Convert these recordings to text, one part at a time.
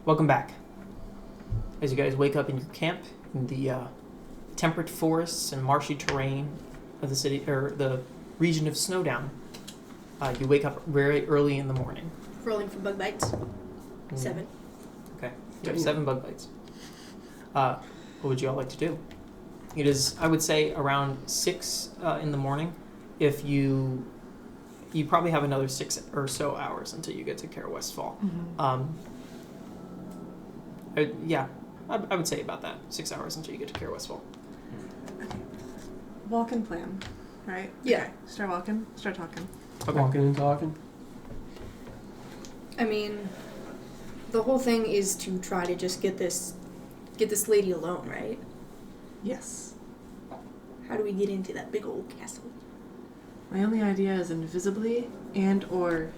welcome back. As you guys wake up in your camp in the temperate forests and marshy terrain of the city, or the region of Snowdown, you wake up very early in the morning. Rolling for bug bites. 7. Okay. You have 7 bug bites. What would you all like to do? It is, I would say, around 6 in the morning. If you probably have another 6 or so hours until you get to Caer Westphal. Mm-hmm. I would say about that. 6 hours until you get to Caer Westphal. Walk and plan, right? Yeah. Okay. Start walking, start talking. Okay. Walking and talking. I mean, the whole thing is to try to just get this lady alone, right? Yes. How do we get into that big old castle? My only idea is invisibly and or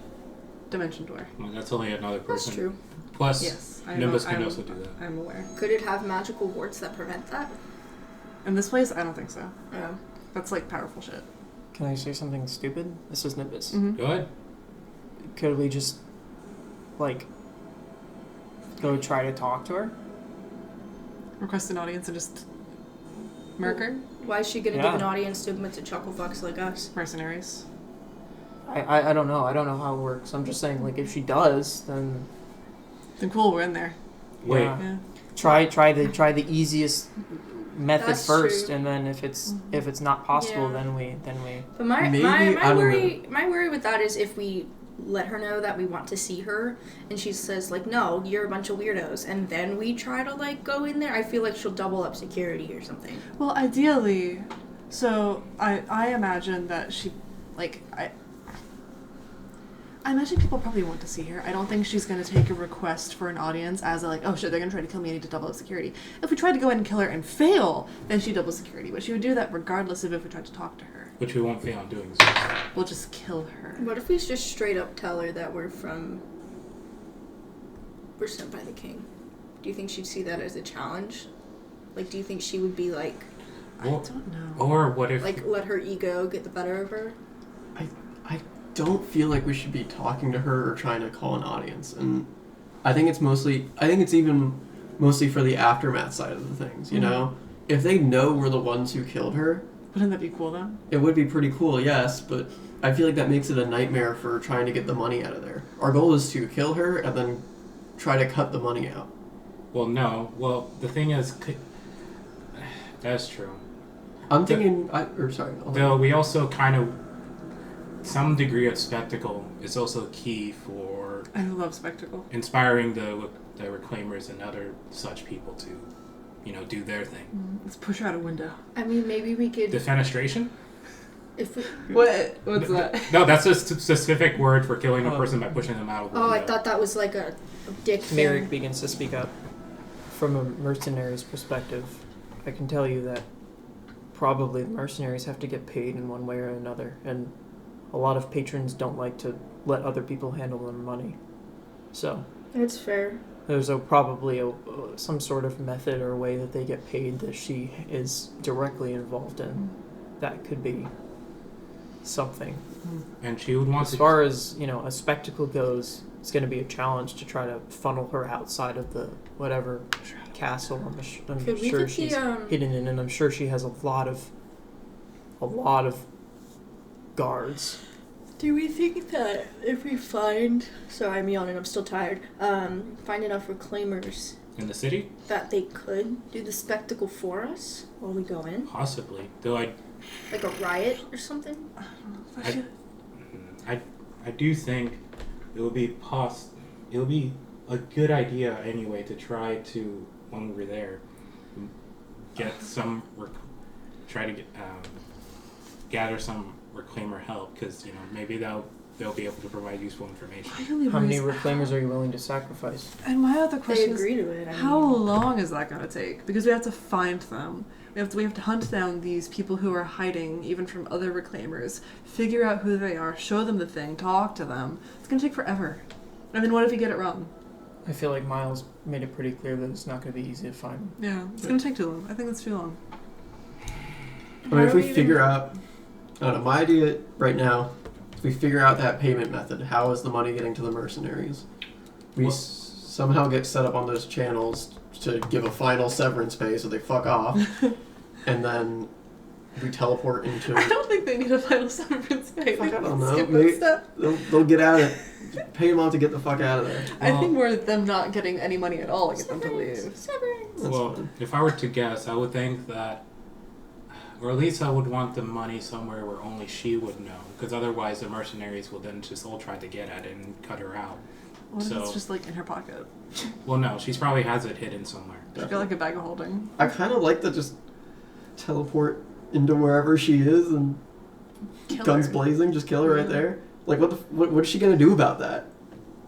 dimension door. Well, that's only another person. That's true. Plus, Yes. Nimbus can also do that. I'm aware. Could it have magical wards that prevent that? In this place, I don't think so. Yeah. That's like powerful shit. Can I say something stupid? This is Nimbus. Mm-hmm. Go ahead. Could we just, go try to talk to her? Request an audience and just murk her? Why is she gonna Yeah. give an audience to a bunch of chuckle fucks like us? Mercenaries. I don't know. I don't know how it works. I'm just saying, if she does, then Then cool, we're in there. Wait. Yeah. try the easiest method That's first, true. and then if it's not possible, Yeah. then we. But my Maybe, I don't worry with that is if we let her know that we want to see her and she says no, you're a bunch of weirdos, and then we try to go in there, I feel like she'll double up security or something. Well, ideally, so I imagine that she, I imagine people probably want to see her. I don't think she's going to take a request for an audience as oh shit, they're going to try to kill me, I need to double up security. If we tried to go in and kill her and fail, then she'd double security. But she would do that regardless of if we tried to talk to her. Which we won't fail on doing so. We'll just kill her. What if we just straight up tell her that we're sent by the king? Do you think she'd see that as a challenge? Do you think she would be I don't know. Or what if... let her ego get the better of her? I don't feel like we should be talking to her or trying to call an audience, and I think it's even mostly for the aftermath side of the things, you know? If they know we're the ones who killed her, Wouldn't that be cool though? it would be pretty cool, yes, but I feel like that makes it a nightmare for trying to get the money out of there. Our goal is to kill her and then try to cut the money out. Well, no. Well, the thing is... That's true. I'm thinking... Though we also kind of... Some degree of spectacle is also key for I love spectacle. inspiring the reclaimers and other such people to, do their thing. Let's push her out a window. I mean, maybe we could... Defenestration? If we... What's that? No, that's a specific word for killing a person by pushing them out of the window. I thought that was a dick thing. Merrick begins to speak up. From a mercenary's perspective, I can tell you that probably the mercenaries have to get paid in one way or another, and a lot of patrons don't like to let other people handle their money. So That's fair. there's probably some sort of method or way that they get paid that she is directly involved in. That could be something. And she would want As far as, a spectacle goes, it's going to be a challenge to try to funnel her outside of the whatever castle I'm sure she's hidden in, and I'm sure she has a lot of guards. Do we think that if we find... Sorry, I'm yawning, I'm still tired. Find enough reclaimers in the city? that they could do the spectacle for us while we go in? Possibly. Though Like a riot or something? I do think it would be a good idea anyway to try to, when we're there, get some gather some reclaimer help, because maybe they'll be able to provide useful information. How many reclaimers are you willing to sacrifice? And my other They question agree is, to it. how long is that going to take? Because we have to find them. We have to hunt down these people who are hiding, even from other reclaimers, figure out who they are, show them the thing, talk to them. It's going to take forever. And then what if you get it wrong? I feel like Miles made it pretty clear that it's not going to be easy to find. Yeah, it's going to take too long. I think that's too long. I mean, if we figure out... I don't know, my idea right now, if we figure out that payment method, how is the money getting to the mercenaries? We Well, somehow get set up on those channels to give a final severance pay so they fuck off, and then we teleport into. I don't think they need a final severance pay. I don't know. Skip Maybe that step. they'll get out of it. Pay them off to get the fuck out of there. I think more them not getting any money at all get them to leave. Severance. That's Well, fine. if I were to guess, I would think that, or at least I would want the money somewhere where only she would know, because otherwise the mercenaries will then just all try to get at it and cut her out. What if So- it's just like in her pocket? Well, no, she's probably has it hidden somewhere. She's got like a bag of holding. I kind of like to just teleport into wherever she is and Kill guns her. blazing, just kill her right Yeah. there. Like what's she gonna do about that?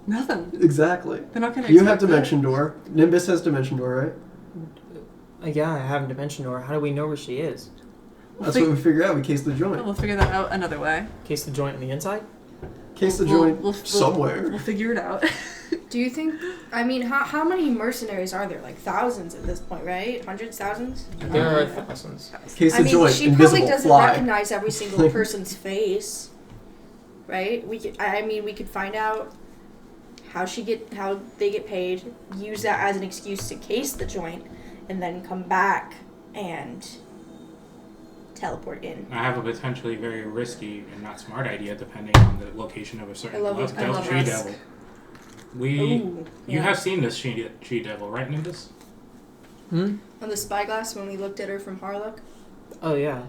Nothing. Exactly. They're not gonna. You have expect that. dimension door. Nimbus has dimension door, right? Yeah, I haven't dimension door. How do we know where she is? That's what we figure out. We case the joint. We'll figure that out another way. Case the joint on the inside? Case the We'll- joint we'll- somewhere. We'll figure it out. Do you think? I mean, how many mercenaries are there? Like thousands at this point, right? Hundreds, thousands. There are thousands. Case I the mean, joint. she Invisible. probably doesn't Fly. recognize every single person's face, right? We could. I mean, we could find out how they get paid. Use that as an excuse to case the joint, and then come back and teleport in. I have a potentially very risky and not smart idea depending on the location of a certain I love risk. she-devil. Ooh, You yeah. have seen this she-devil, right, Nimbus? Hmm? On the spyglass when we looked at her from Harlock. Oh, yeah.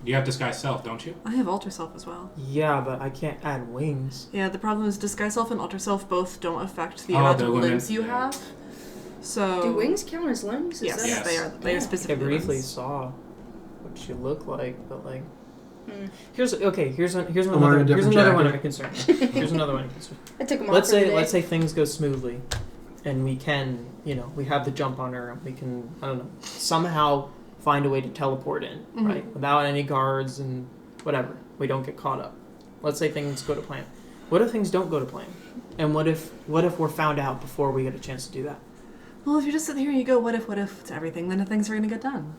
You have disguise self, don't you? I have alter self as well. Yeah, but I can't add wings. Yeah, the problem is disguise self and alter self both don't affect the Oh, amount the of women- limbs you yeah. have. So Do wings count as limbs? Is Yes, that- Yes. they are. They are Yeah. I specifically briefly limbs. saw what she looked like, but like, Hmm. here's wearing a another different one of jacket. concern. Here's another one of concern. I took them Let's off for the say day. let's say things go smoothly, and we can, we have the jump on her. We can, I don't know, somehow find a way to teleport in, Mhm. right, without any guards and whatever. We don't get caught up. Let's say things go to plan. What if things don't go to plan? And what if we're found out before we get a chance to do that? Well, if you just sit here and you go, what if to everything, then things are going to get done.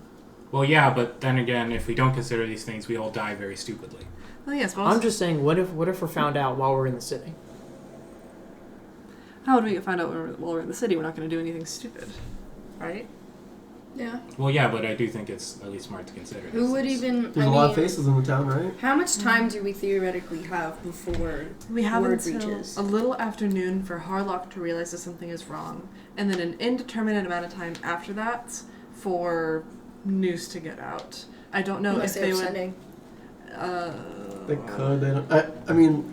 Well, yeah, but then again, if we don't consider these things, we all die very stupidly. Well, yes, well, I'm just saying, what if we're found out while we're in the city? how would we find out while we're in the city? We're not going to do anything stupid, right? Yeah. Well, yeah, but I do think it's at least smart to consider. Who these would things. even? There's I a lot of mean, faces in the town, right? How much time do we theoretically have before We have word until reaches? a little afternoon for Harlock to realize that something is wrong, and then an indeterminate amount of time after that for news to get out. I don't know Unless if they they're would. sending. They could. They don't. I mean.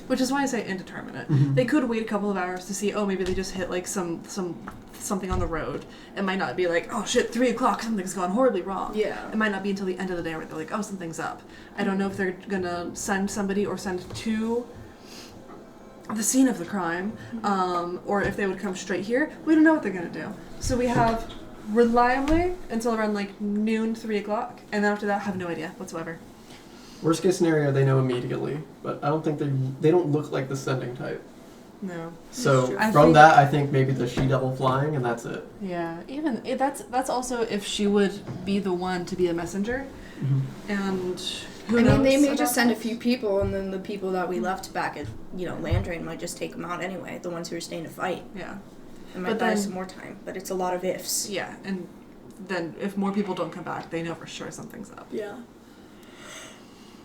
Which is why I say indeterminate. Mhm. They could wait a couple of hours to see. Oh, maybe they just hit like something on the road. It might not be like, oh shit, 3:00, something's gone horribly wrong. Yeah. It might not be until the end of the day where they're like, oh, something's up. I don't know if they're gonna send somebody or send to the scene of the crime, or if they would come straight here. We don't know what they're gonna do. So we have reliably until around like noon, 3:00, and then after that, have no idea whatsoever. Worst case scenario, they know immediately, but I don't think they don't look like the sending type. No. So true. I from think- that, I think maybe the she-devil flying, and that's it. Yeah. Even that's also if she would be the one to be a messenger, and who I knows? mean, they may about just send a that? few people, and then the people that we left back at, Landrain might just take them out anyway. The ones who are staying to fight. Yeah. It might But buy then- some more time, but it's a lot of ifs. Yeah, and then if more people don't come back, they know for sure something's up. Yeah.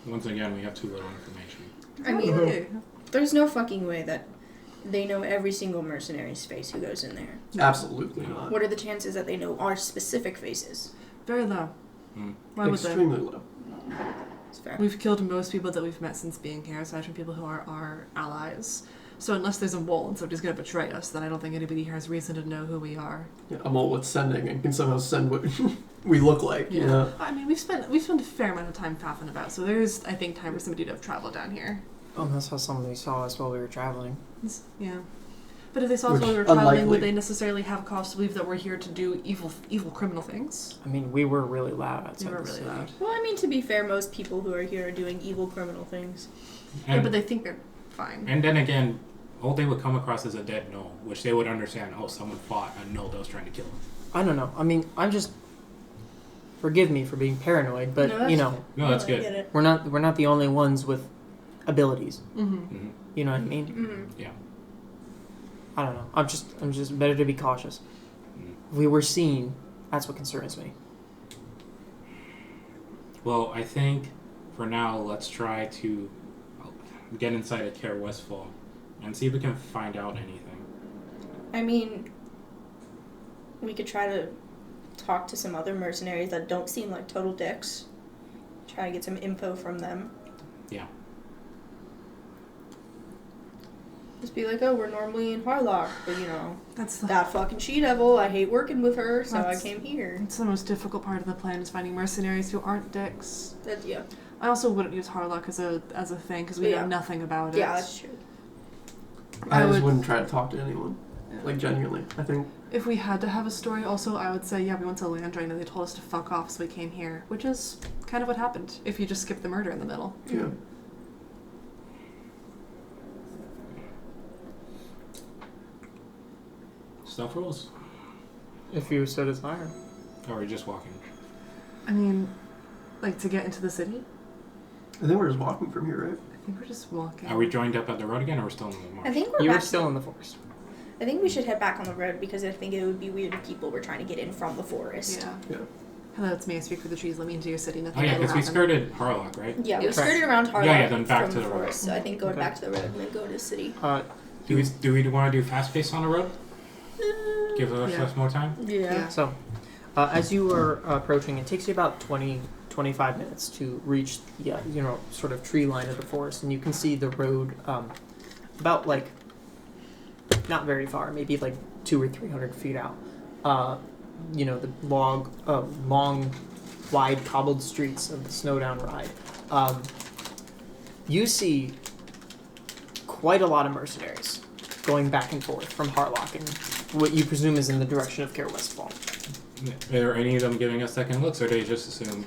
Once again, we have too little information. I mean, Okay. there's no fucking way that they know every single mercenary's face who goes in there. Absolutely not. What are the chances that they know our specific faces? Very low. Mm. Why would they? Extremely low. It's fair. We've killed most people that we've met since being here, aside from people who are our allies. So unless there's a mole and somebody's going to betray us, then I don't think anybody here has reason to know who we are. Yeah, I'm all with sending and can somehow send what we look like. You know. I mean, we've spent a fair amount of time faffing about, so there's, I think, time for somebody to have traveled down here. Unless how somebody saw us while we were traveling. Yeah. But if they saw us Which, while we were traveling, unlikely. would they necessarily have cause to believe that we're here to do evil criminal things? I mean, we were really loud outside We were the really city. loud. Well, I mean, to be fair, most people who are here are doing evil criminal things. Yeah, And, but they think they're fine. and then again, all they would come across is a dead gnoll, which they would understand, oh, someone fought a gnoll that was trying to kill them. I don't know. I mean, I'm just. Forgive me for being paranoid, but No, that's No, that's I good. get it. we're not the only ones with abilities. Mm-hmm. Mm-hmm. You know what I mean? Mm-hmm. Yeah. I don't know. I'm just better to be cautious. If we were seen, that's what concerns me. Well, I think for now, let's try to get inside of Caer Westphal and see if we can find out anything. I mean, we could try to talk to some other mercenaries that don't seem like total dicks. Try to get some info from them. Yeah. Just be like, oh, we're normally in Harlock, but That's that fucking she-devil, I hate working with her, so I That's- came here. It's the most difficult part of the plan is finding mercenaries who aren't dicks. Yeah. I also wouldn't use Harlock as a thing because we Yeah. know nothing about it. Yeah, that's true. I just would- wouldn't try to talk to anyone. Yeah. Like, genuinely. I think If we had to have a story, also, I would say, yeah, we went to Landring and they told us to fuck off, so we came here, which is kind of what happened if you just skip the murder in the middle. yeah. Stealth rolls? If you so desire. Or are we just walking? I mean, like to get into the city? I think we're just walking from here, right? I think we're just walking. Are we joined up at the road again, or we're still in the marsh? I think we're You were back. still in the forest. I think we should head back on the road because I think it would be weird if people were trying to get in from the forest. Yeah. Yeah. Hello, it's me. I speak for the trees. Let me into your city. Nothing Oh yeah, bad will because we happen. skirted Harlock, right? Yeah, we Yes. skirted around Harlock Yeah, then back from to the the road. forest, so I think going Okay. back to the road and then go to the city. Do we want to do fast pace on the road? Give ourselves Yeah. more time? Yeah. So, as you are approaching, it takes you about 25 minutes to reach the, sort of tree line of the forest, and you can see the road about, like, not very far, maybe, like, 200 or 300 feet out. The long, wide cobbled streets of the Snowdown ride. You see quite a lot of mercenaries going back and forth from Harlock and what you presume is in the direction of Caer Westphal. Are any of them giving us second looks, or do they just assume?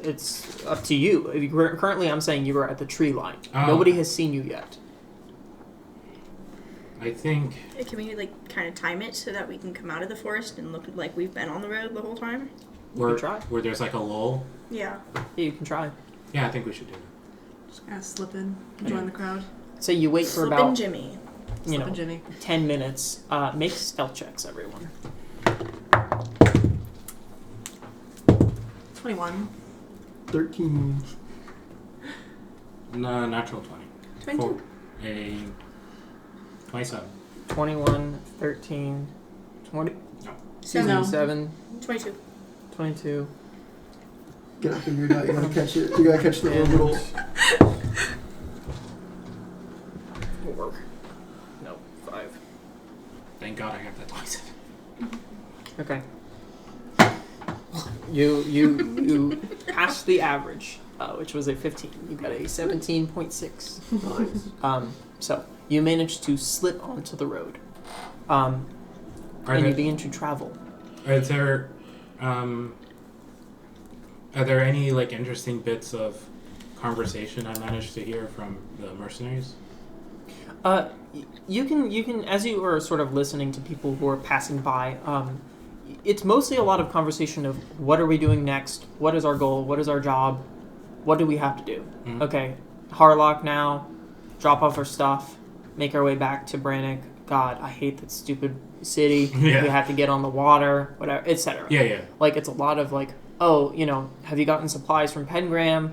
It's up to you. Currently, I'm saying you are at the tree line. Oh. Nobody has seen you yet. I think. Can we kind of time it so that we can come out of the forest and look like we've been on the road the whole time? You can try. Where there's like a lull. Yeah. Yeah, you can try. Yeah, I think we should do that. Just gotta slip in, join the crowd. Say you wait for Flippin' about Jimmy. Slip in Jimmy. 10 minutes. Make stealth checks, everyone. 21. 13. No, natural 20. 22. A 27. 21, 13, 20, Seven. 7, 22. 22. Get it figured out. You gotta catch it. You gotta catch the orbital. 4. No, 5. Thank God I have that 27. Okay. You passed the average, which was a 15. You got a 17.6. Nice. So you managed to slip onto the road, Are and you there, begin to travel. are there any like interesting bits of conversation I managed to hear from the mercenaries? You can as you are sort of listening to people who are passing by. It's mostly a lot of conversation of what are we doing next? What is our goal? What is our job? What do we have to do? Mhm. Okay, Harlock now. Drop off our stuff. Make our way back to Brannick. God, I hate that stupid city. Yeah. We have to get on the water, whatever, etc. Yeah. Like, it's a lot of, like, oh, have you gotten supplies from Pengram?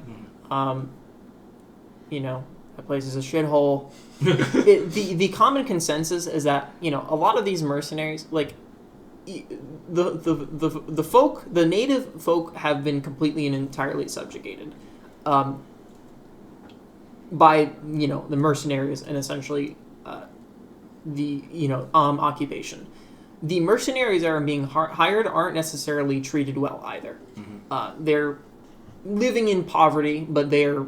That place is a shithole. The common consensus is that, a lot of these mercenaries, like, the folk, the native folk have been completely and entirely subjugated by, the mercenaries and essentially occupation. The mercenaries that are being hired aren't necessarily treated well either. Mm-hmm. They're living in poverty, but they're,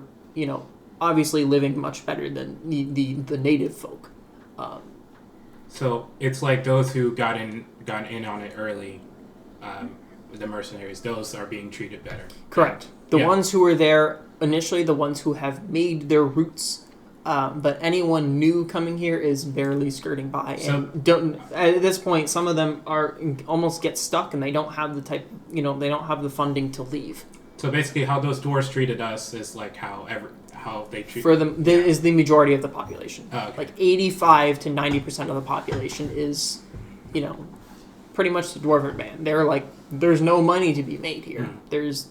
obviously living much better than the native folk. So it's like those who got in on it early, the mercenaries. Those are being treated better. Correct. The Yeah. ones who were there initially, the ones who have made their roots, but anyone new coming here is barely skirting by. And don't at this point, some of them almost get stuck, and they don't have they don't have the funding to leave. So basically, how those dwarves treated us is like how how they treat For them, is the majority of the population. Oh, okay. Like 85 to 90% of the population is, pretty much the dwarven band. They're like, there's no money to be made here. There's,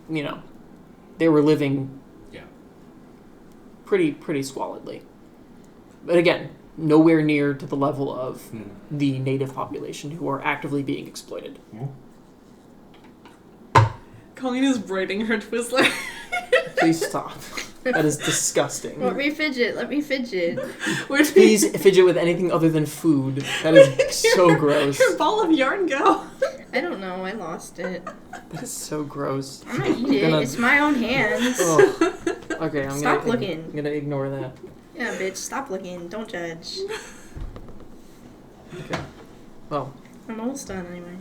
they were living pretty squalidly. But again, nowhere near to the level of the native population who are actively being exploited. Colleen is braiding her Twizzler. Please stop. That is disgusting. Let me fidget. Please fidget with anything other than food. That is so gross. Your ball of yarn go. I don't know. I lost it. That is so gross. I'm gonna eat it. It's my own hands. Oh. Okay, Stop looking. I'm gonna ignore that. Yeah, bitch. Stop looking. Don't judge. Okay. Well, I'm almost done anyway.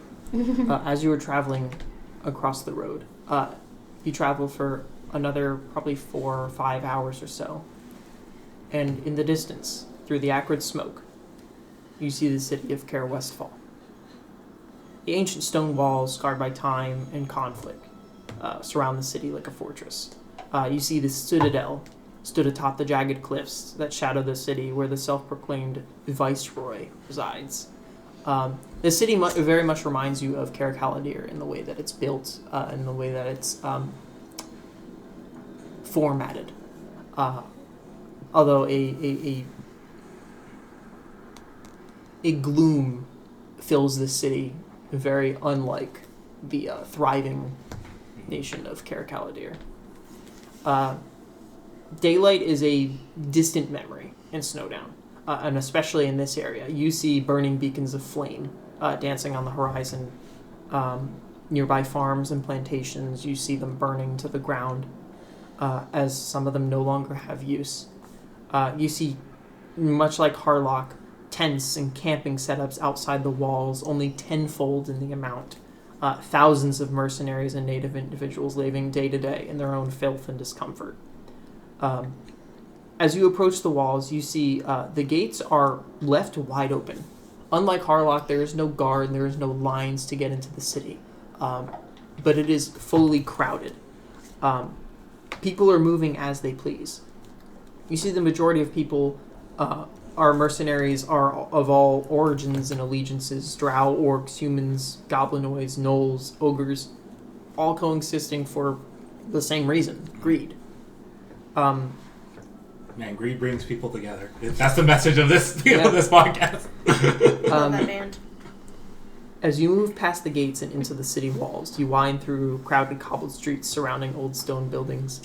as you were traveling across the road, you travel for another probably 4 or 5 hours or so. And in the distance, through the acrid smoke, you see the city of Caer Westphal. The ancient stone walls, scarred by time and conflict, surround the city like a fortress. You see the citadel stood atop the jagged cliffs that shadow the city where the self-proclaimed viceroy resides. The city very much reminds you of Caer in the way that it's built, and the way that it's formatted. Although a gloom fills the city, very unlike the thriving nation of Caer Daylight is a distant memory in Snowdown, and especially in this area. You see burning beacons of flame dancing on the horizon. Nearby farms and plantations, you see them burning to the ground, as some of them no longer have use. You see, much like Harlock, tents and camping setups outside the walls, only tenfold in the amount. Thousands of mercenaries and native individuals living day to day in their own filth and discomfort. As you approach the walls, you see the gates are left wide open. Unlike Harlock, there is no guard, there is no lines to get into the city. But it is fully crowded. People are moving as they please. You see the majority of people are mercenaries, are of all origins and allegiances: drow, orcs, humans, goblinoids, gnolls, ogres, all coexisting for the same reason: greed. Man, greed brings people together. That's the message of this this podcast. Love that band. As you move past the gates and into the city walls, you wind through crowded cobbled streets surrounding old stone buildings.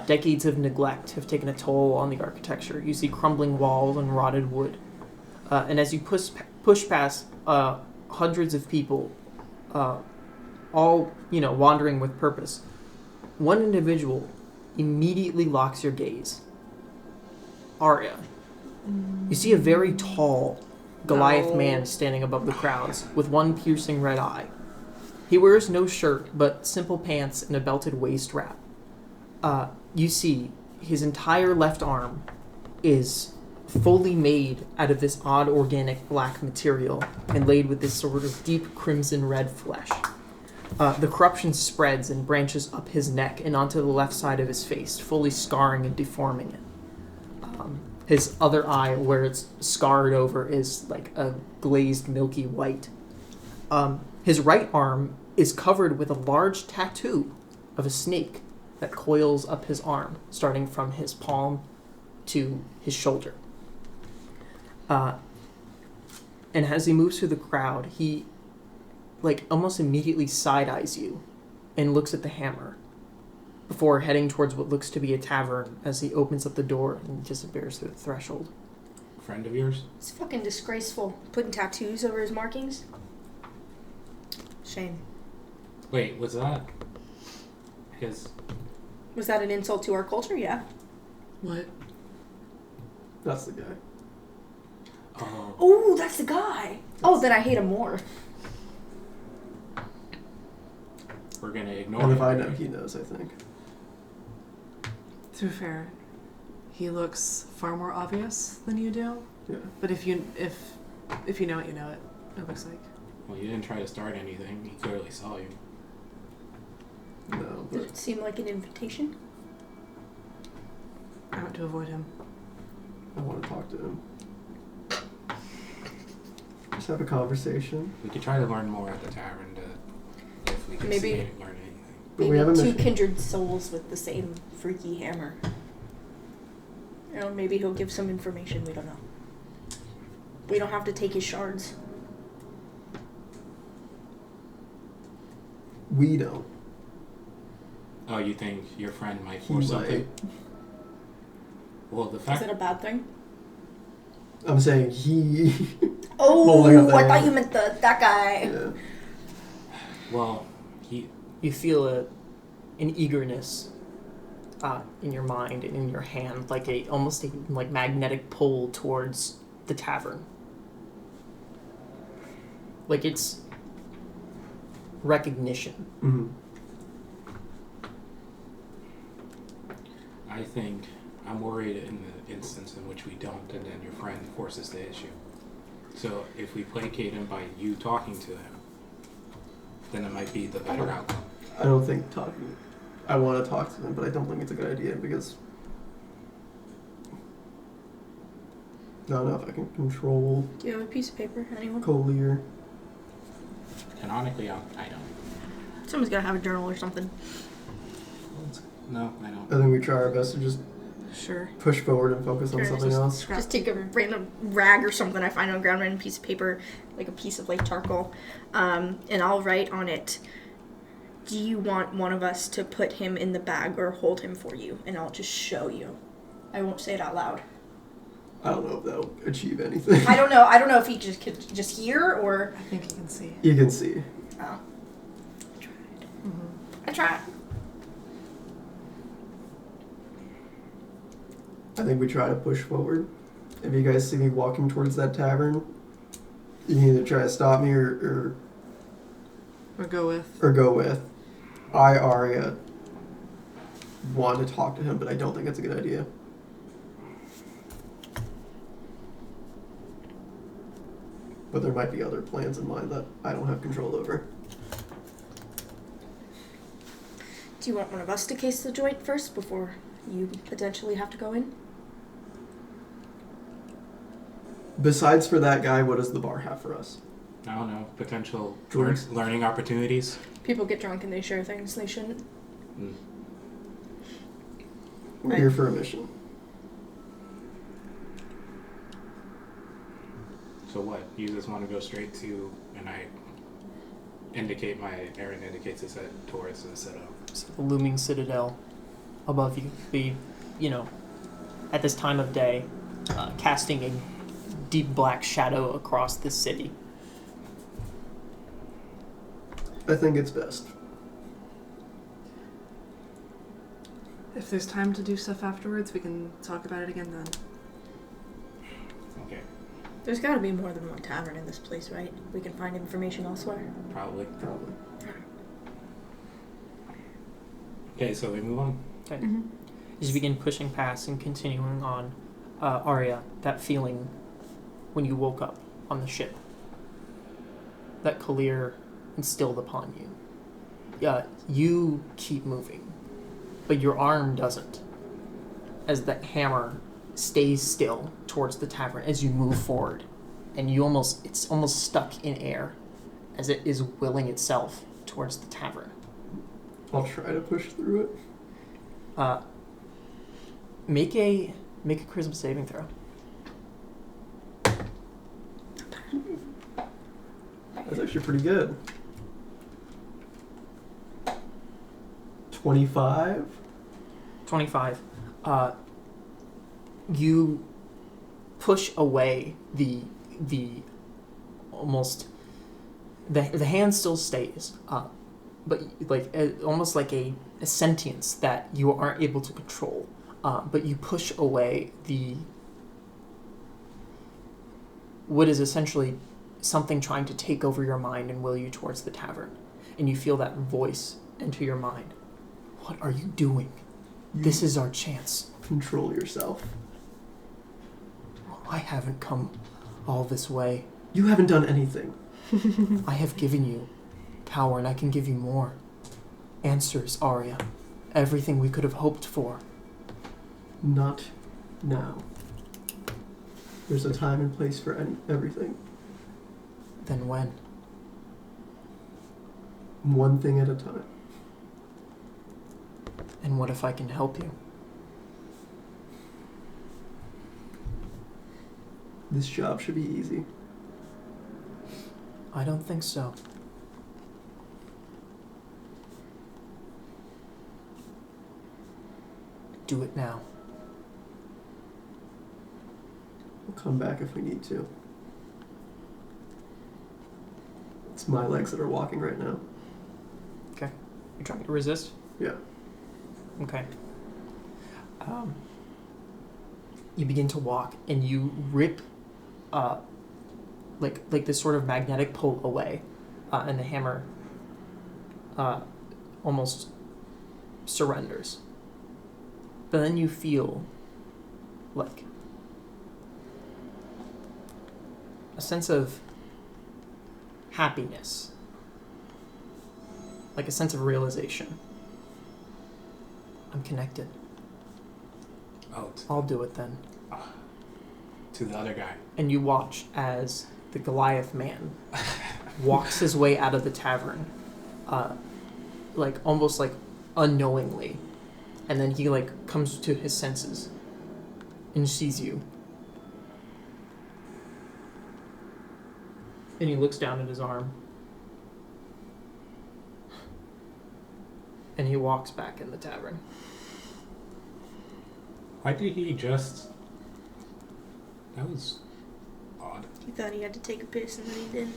Decades of neglect have taken a toll on the architecture. You see crumbling walls and rotted wood. And as you push past hundreds of people, all wandering with purpose, one individual immediately locks your gaze. Aria. You see a very tall Goliath man standing above the crowds with one piercing red eye. He wears no shirt but simple pants and a belted waist wrap. You see his entire left arm is fully made out of this odd organic black material and laid with this sort of deep crimson red flesh. The corruption spreads and branches up his neck and onto the left side of his face, fully scarring and deforming it. His other eye, where it's scarred over, is like a glazed milky white. His right arm is covered with a large tattoo of a snake that coils up his arm, starting from his palm to his shoulder. And as he moves through the crowd, he almost immediately side-eyes you and looks at the hammer before heading towards what looks to be a tavern as he opens up the door and disappears through the threshold. Friend of yours? It's fucking disgraceful. Putting tattoos over his markings. Shame. Wait, was that his... Was that an insult to our culture? Yeah. What? That's the guy. Oh, that's the guy. Then I hate him more. We're gonna ignore And him. if I know, he knows, I think. To be fair, he looks far more obvious than you do. Yeah. But if you know it, you know it. It looks like. Well, you didn't try to start anything. He clearly saw you. No, Did but it seem like an invitation? trying to avoid him. I want to talk to him. Just have a conversation. We could try to learn more at the tavern if we can Maybe- see it, learn anything. But Maybe we have a two mission. kindred souls with the same freaky hammer. You know, maybe he'll give some information we don't know. We don't have to take his shards. We don't. Oh, you think your friend might He force might. something? Well, the Is fact that a bad thing? I'm saying he. Oh, Holding up the I thought hand. you meant that guy. Yeah. well, he You feel an eagerness in your mind and in your hand, like almost a magnetic pull towards the tavern. Like it's recognition. Mm-hmm. I think I'm worried in the instance in which we don't, and then your friend forces the issue. So if we placate him by you talking to him, then it might be the better outcome. I don't think talking. I want to talk to him, but I don't think it's a good idea because. Not enough. I can control Do you have a piece of paper? Anyone? Collier. Canonically, I don't. Someone's gotta have a journal or something. No, I don't. I think we try our best to just Sure. push forward and focus on Sure, something else. Just take a random rag or something I find on the ground, random piece of paper, like a piece of charcoal, and I'll write on it. Do you want one of us to put him in the bag or hold him for you? And I'll just show you. I won't say it out loud. I don't know if that'll achieve anything. I don't know. I don't know if he could just hear or. I think you can see. You can see. Oh. Mm-hmm. I tried. I think we try to push forward. If you guys see me walking towards that tavern, you can either try to stop me or Or go with. go with. I, Aria, want to talk to him, but I don't think it's a good idea. But there might be other plans in mind that I don't have control over. Do you want one of us to case the joint first before you potentially have to go in? Besides for that guy, what does the bar have for us? I don't know. Potential Drinks? learning opportunities. People get drunk and they share things they shouldn't. Mm. We're Right. here for a mission. So what? You just want to go straight to, and I indicate Aaron indicates his head towards the setup. So the looming citadel above you. At this time of day, casting a deep black shadow across the city. I think it's best. If there's time to do stuff afterwards, we can talk about it again then. Okay, There's gotta be more than one tavern in this place, right? We can find information elsewhere. probably. Probably. Okay, so we move on. Okay. Mm-hmm. As you begin pushing past and continuing on, Aria, that feeling when you woke up on the ship, that Caer instilled upon you. You keep moving, but your arm doesn't. As that hammer stays still towards the tavern as you move forward, and it's almost stuck in air, as it is willing itself towards the tavern. I'll try to push through it. Make a charisma saving throw. That's actually pretty good. 25? 25. You push away the almost the hand still stays, but almost like a sentience that you aren't able to control. But you push away what is essentially something trying to take over your mind and will you towards the tavern, and you feel that voice enter your mind. What are you doing? This is our chance. Control yourself. I haven't come all this way. You haven't done anything. I have given you power, and I can give you more. Answers, Aria. Everything we could have hoped for. Not now. There's a time and place for everything. Then when? One thing at a time. And what if I can help you? This job should be easy. I don't think so. Do it now. We'll come back if we need to. It's my legs that are walking right now. You're trying to resist? Yeah. Okay. You begin to walk, and you rip, like this sort of magnetic pull away, and the hammer, almost surrenders. But then you feel, like, a sense of happiness, like a sense of realization. I'm connected. Oh, I'll do it then. to the other guy. And you watch as the Goliath man walks his way out of the tavern, like almost like unknowingly, and then he like comes to his senses and sees you, and he looks down at his arm, and he walks back in the tavern. Why did he just... That was odd. He thought he had to take a piss and then he didn't.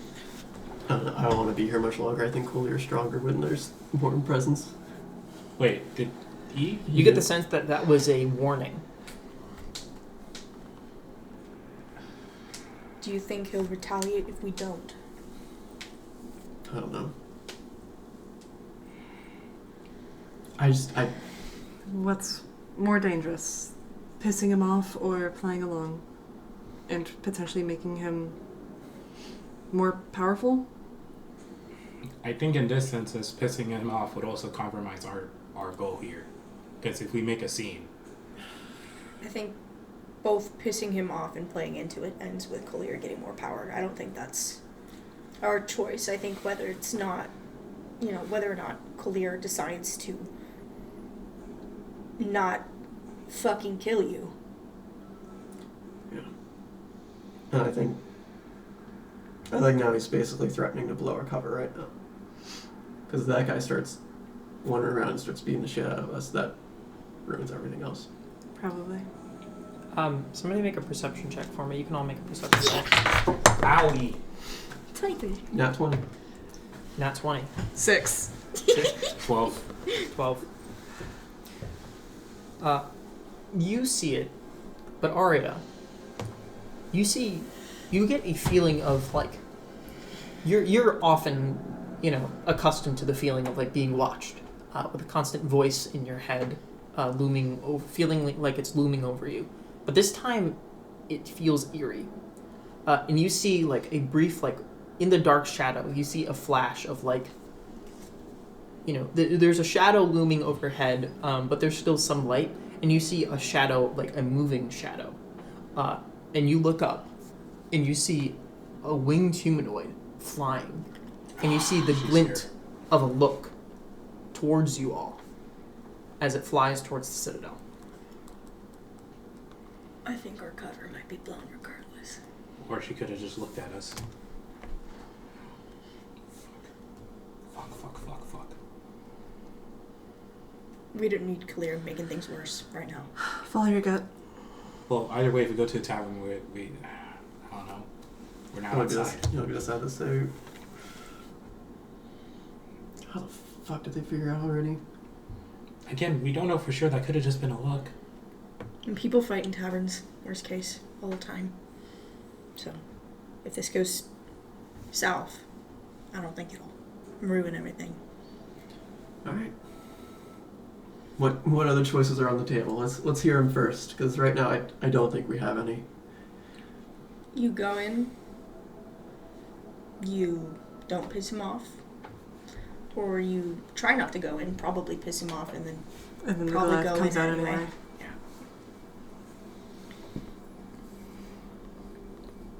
I don't want to be here much longer. I think Colier's stronger when there's warm presence. Wait, did he... You get the sense that that was a warning. Do you think he'll retaliate if we don't? I don't know. What's more dangerous? Pissing him off or playing along? And potentially making him more powerful? I think in this sense, pissing him off would also compromise our goal here. Because if we make a scene... I think both pissing him off and playing into it ends with Collier getting more power. I don't think that's our choice. I think whether or not Collier decides to not fucking kill you. Yeah. And I think now he's basically threatening to blow our cover right now. Because if that guy starts wandering around and starts beating the shit out of us, that ruins everything else. Probably. Somebody make a perception check for me. You can all make a perception check. Owie! Typing. Nat 20. Nat 20. 6. 12. 12. You see it, but Aria, you get a feeling of like, you're often, accustomed to the feeling of like being watched, with a constant voice in your head, looming over, feeling like it's looming over you. But this time, it feels eerie. And you see like a brief, like, in the dark shadow, you see a flash of like, there's a shadow looming overhead, but there's still some light, and you see a shadow, like a moving shadow. And you look up, and you see a winged humanoid flying, and you see the glint of a look towards you all as it flies towards the Citadel. I think our cover might be blown regardless. Or she could have just looked at us. Fuck. We don't need Collier making things worse right now. Follow your gut. Well, either way, if we go to the tavern, we I don't know. We're not outside. You want to decide this too? How the fuck did they figure out already? Again, we don't know for sure. That could have just been a look. And people fight in taverns, worst case, all the time. So, if this goes south, I don't think it'll ruin everything. Alright. What other choices are on the table? Let's hear them first, because right now I don't think we have any. You go in, you don't piss him off, or you try not to go in, probably piss him off, and then And then the probably Goliath go comes in out anyway. anyway.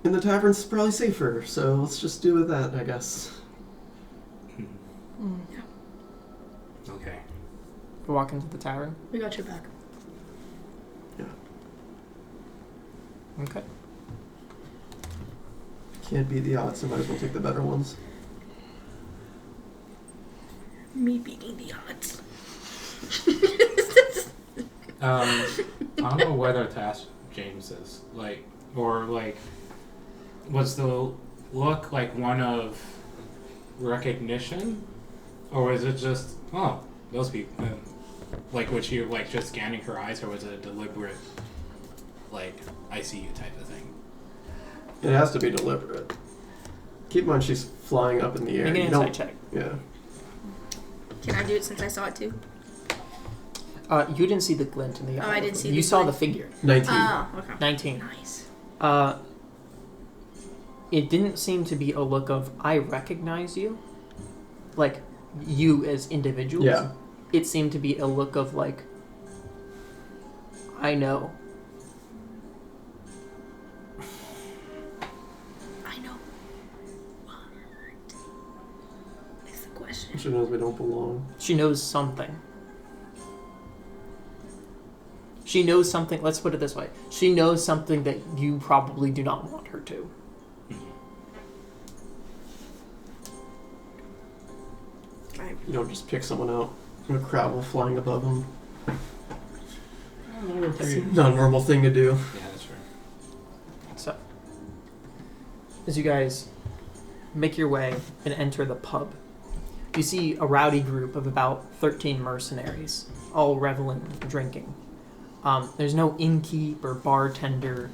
in the tavern's probably safer, so let's just do with that, I guess. Okay. We walk into the tavern. We got your back. Yeah. Okay. Can't beat the odds, so might as well take the better ones. Me beating the odds. I don't know whether to ask James this, was the look like one of recognition, or was it just those people? Was she just scanning her eyes, or was it a deliberate I see you type of thing? It has to be deliberate. Keep in mind she's flying up in the air. Make an You don't- insight check. Yeah. Can I do it since I saw it too? You didn't see the glint in the eye. I didn't see You the saw glint. the figure. 19. Oh, okay. 19. Nice. It didn't seem to be a look of, I recognize you. Like, you as individuals. Yeah. It seemed to be a look of, I know. I know. What is the question? She knows we don't belong. She knows something. She knows something, let's put it this way. She knows something that you probably do not want her to. You don't just pick someone out in a crowd while flying above them. It's not a normal thing to do. Yeah, that's right. So, as you guys make your way and enter the pub, you see a rowdy group of about 13 mercenaries, all reveling and drinking. There's no innkeep or bartender.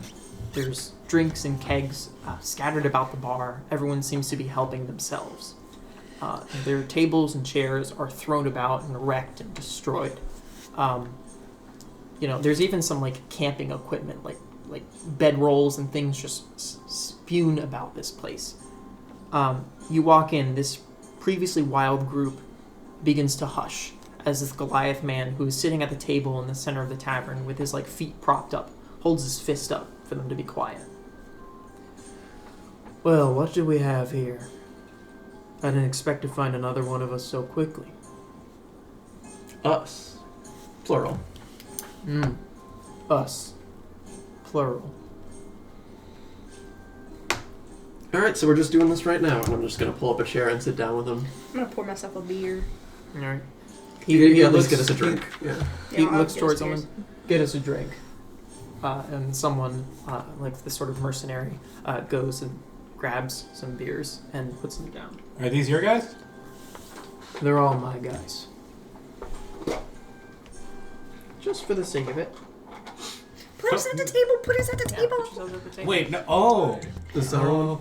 There's drinks and kegs scattered about the bar. Everyone seems to be helping themselves. Their tables and chairs are thrown about and wrecked and destroyed. There's even some camping equipment, like bedrolls and things just spewed about this place. You walk in, this previously wild group begins to hush as this Goliath man who is sitting at the table in the center of the tavern with his feet propped up holds his fist up for them to be quiet. Well, what do we have here? I didn't expect to find another one of us so quickly. Us. Plural. Us. Plural. Alright, so we're just doing this right now, and I'm just gonna pull up a chair and sit down with him. I'm gonna pour myself a beer. Alright. He at least get us a drink. Yeah. He I'll looks get towards us someone. beers. Get us a drink. And someone, this sort of mercenary, goes and grabs some beers and puts them down. Are these your guys? They're all my guys. Just for the sake of it. Put us at the table. Put us at the Yeah, table. put yourselves at the table. Wait, no. Oh. This everyone?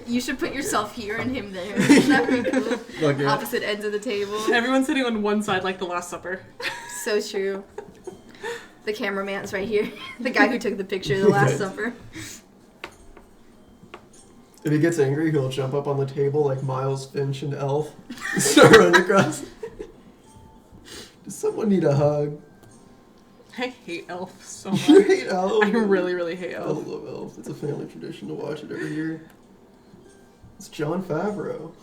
You should put yourself here and him there. That'd be cool. Look, yeah. Opposite ends of the table. Everyone's sitting on one side like the Last Supper. So true. The cameraman's right here. The guy who took the picture of the Last Right. Supper. If he gets angry, he'll jump up on the table like Miles, Finch, and Elf. Start running across. Does someone need a hug? I hate Elf so You much. hate Elf? I really, really hate I Elf. love Elf. It's a family tradition to watch it every year. It's Jon Favreau.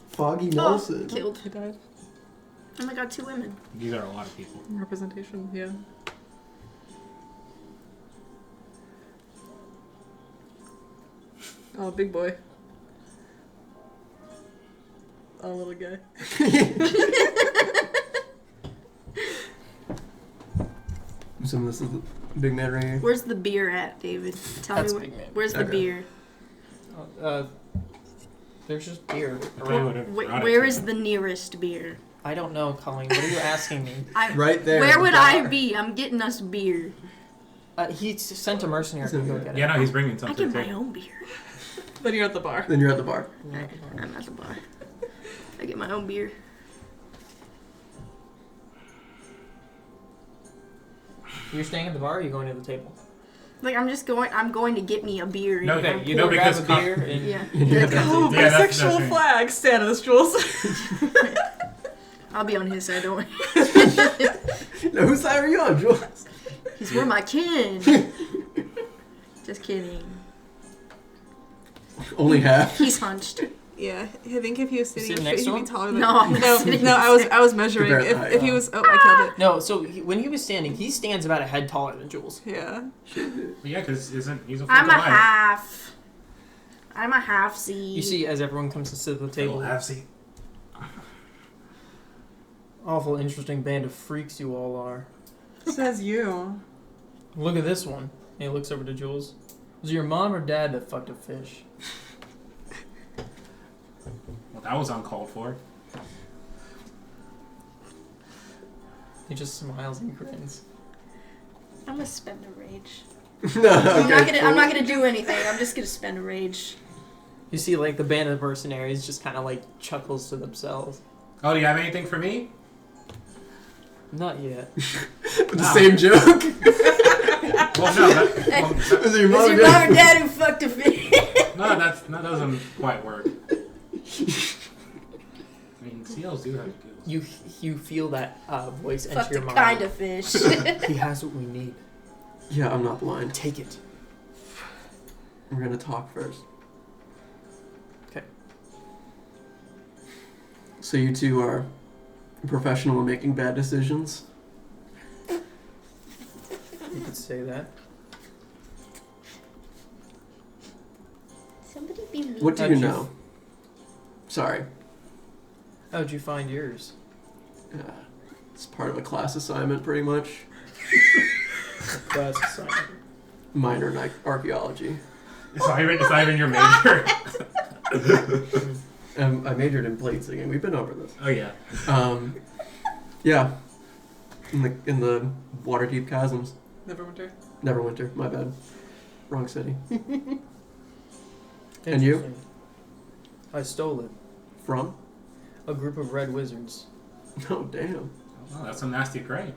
Foggy Nelson. Killed. He died. Oh my god, 2 women. These are a lot of people. Representation, yeah. Oh, big boy. Oh, little guy. So this is the big man right here. Where's the beer at, David? Tell That's me big man. where's the Okay. beer? There's just beer. Where is the nearest beer? I don't know, Colleen. What are you asking me? Right there. Where at the would I bar. be? I'm getting us beer. He sent a mercenary to go get it. Yeah, no, he's bringing I something get my too. own beer. Then you're at the bar. Then you're at the bar. I'm at the bar. I get my own beer. You're staying at the bar or are you going to the table? Like I'm going to get me a beer. No, and okay, I'm you know pouring- because grab a beer and Yeah. Oh, Yeah, that's bisexual me. flag. Status, Jules. I'll be on his side, don't worry. No, whose side are you on, Jules? He's for my kin. Just kidding. Only half. He's hunched. Yeah, I think if he was sitting Sitting straight, next to he'd be him? taller than No, I'm not sitting no. I was measuring. Compare height. If he was, I killed it. No, so when he was standing, he stands about a head taller than Jules. Yeah. Yeah, because he's a full I'm a Goliath. half. I'm a half C. You see, as everyone comes to sit at the table, Half seat. awful interesting band of freaks you all are. Says you. Look at this one. And he looks over to Jules. Was it your mom or dad that fucked a fish? Well, that was uncalled for. He just smiles and grins. I'm gonna spend a rage. No, I'm not gonna do anything. I'm just gonna spend a rage. You see, like, the band of mercenaries just kind of, like, chuckles to themselves. Oh, do you have anything for me? Not yet. The same joke. Well, no. That, Was it your Was mom your or mom dad? or dad who fucked a fish? no, that doesn't quite work. I mean, seals do have gills. You feel that voice enter Fucked your a mind. kind of fish. He has what we need. Yeah, I'm not blind. Take it. We're gonna talk first. Okay. So you two are professional in making bad decisions? You could say that. Somebody be mean. What do How'd you you know? Sorry. How'd you find yours? It's part of a class assignment, pretty much. Class assignment. Minor in archaeology. It's not even your major. I majored in plate singing. We've been over this. Oh yeah. Yeah. In the water deep chasms. Neverwinter. Neverwinter. My bad. Wrong city. And you? Interesting. I stole it. From? A group of red wizards. Oh damn. Oh, that's some nasty prey.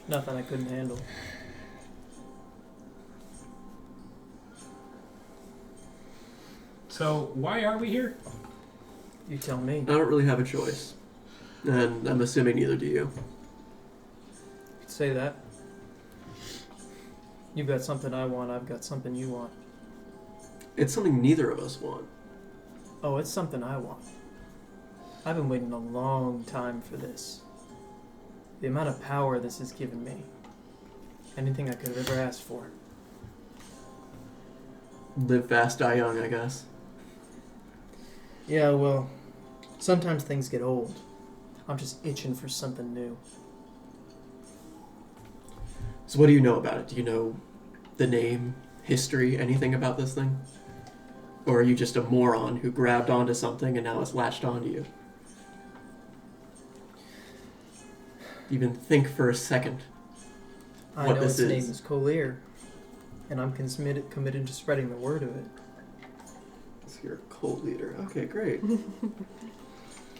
Nothing I couldn't handle. So why are we here? You tell me. I don't really have a choice. And I'm assuming neither do you. You could say that. You've got something I want, I've got something you want. It's something neither of us want. Oh, it's something I want. I've been waiting a long time for this. The amount of power this has given me. Anything I could have ever asked for. Live fast, die young, I guess. Yeah, well, sometimes things get old. I'm just itching for something new. So what do you know about it? Do you know the name, history, anything about this thing? Or are you just a moron who grabbed onto something and now it's latched onto you? Even think for a second. I What know this its is. name is Caer, and I'm committed to spreading the word of it. So you're a cult leader. Okay, great.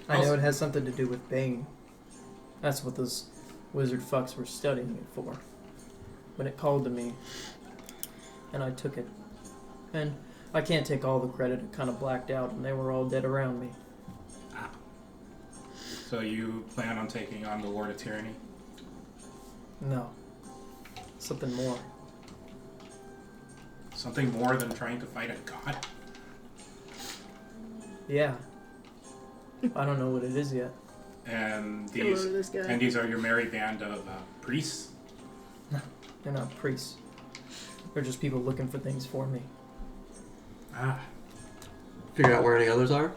I know it has something to do with Bane. That's what those wizard fucks were studying it for. When it called to me, and I took it. And I can't take all the credit, it kind of blacked out, and they were all dead around me. So you plan on taking on the Lord of Tyranny? No. Something more. Something more than trying to fight a god? Yeah. I don't know what it is yet. And Get over this guy. these are your merry band of priests? They're not priests. They're just people looking for things for me. Ah. Figure out where any others are?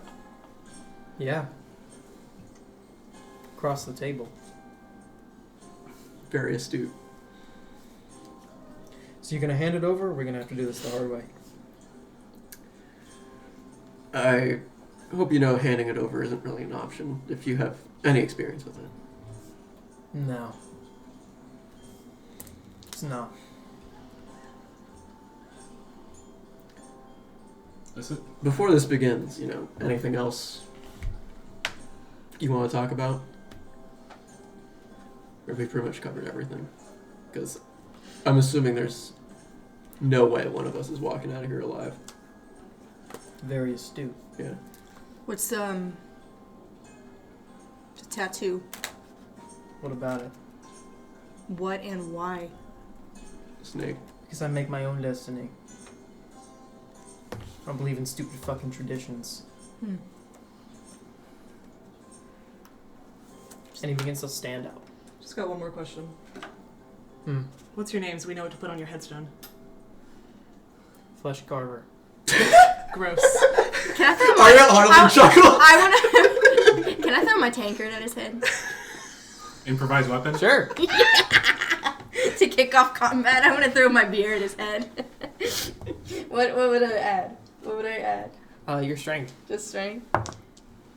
Yeah. Across the table. Very astute. So you're gonna hand it over, or we're gonna have to do this the hard way? I hope you know handing it over isn't really an option if you have any experience with it. No. It's not. Is it? Before this begins, anything else you want to talk about? Or have we pretty much covered everything? Because I'm assuming there's no way one of us is walking out of here alive. Very astute. Yeah. What's the tattoo? What about it? What and why? Snake. Because I make my own destiny. I don't believe in stupid fucking traditions. And he begins to stand up. Just got one more question. What's your name so we know what to put on your headstone? Flesh Carver. Gross. Can I throw Aria audibly chuckles. I want to. Can I throw my tankard at his head? Improvised weapon? Sure. To kick off combat, I want to throw my beer at his head. What would I add? What would I add? Your strength. Just strength?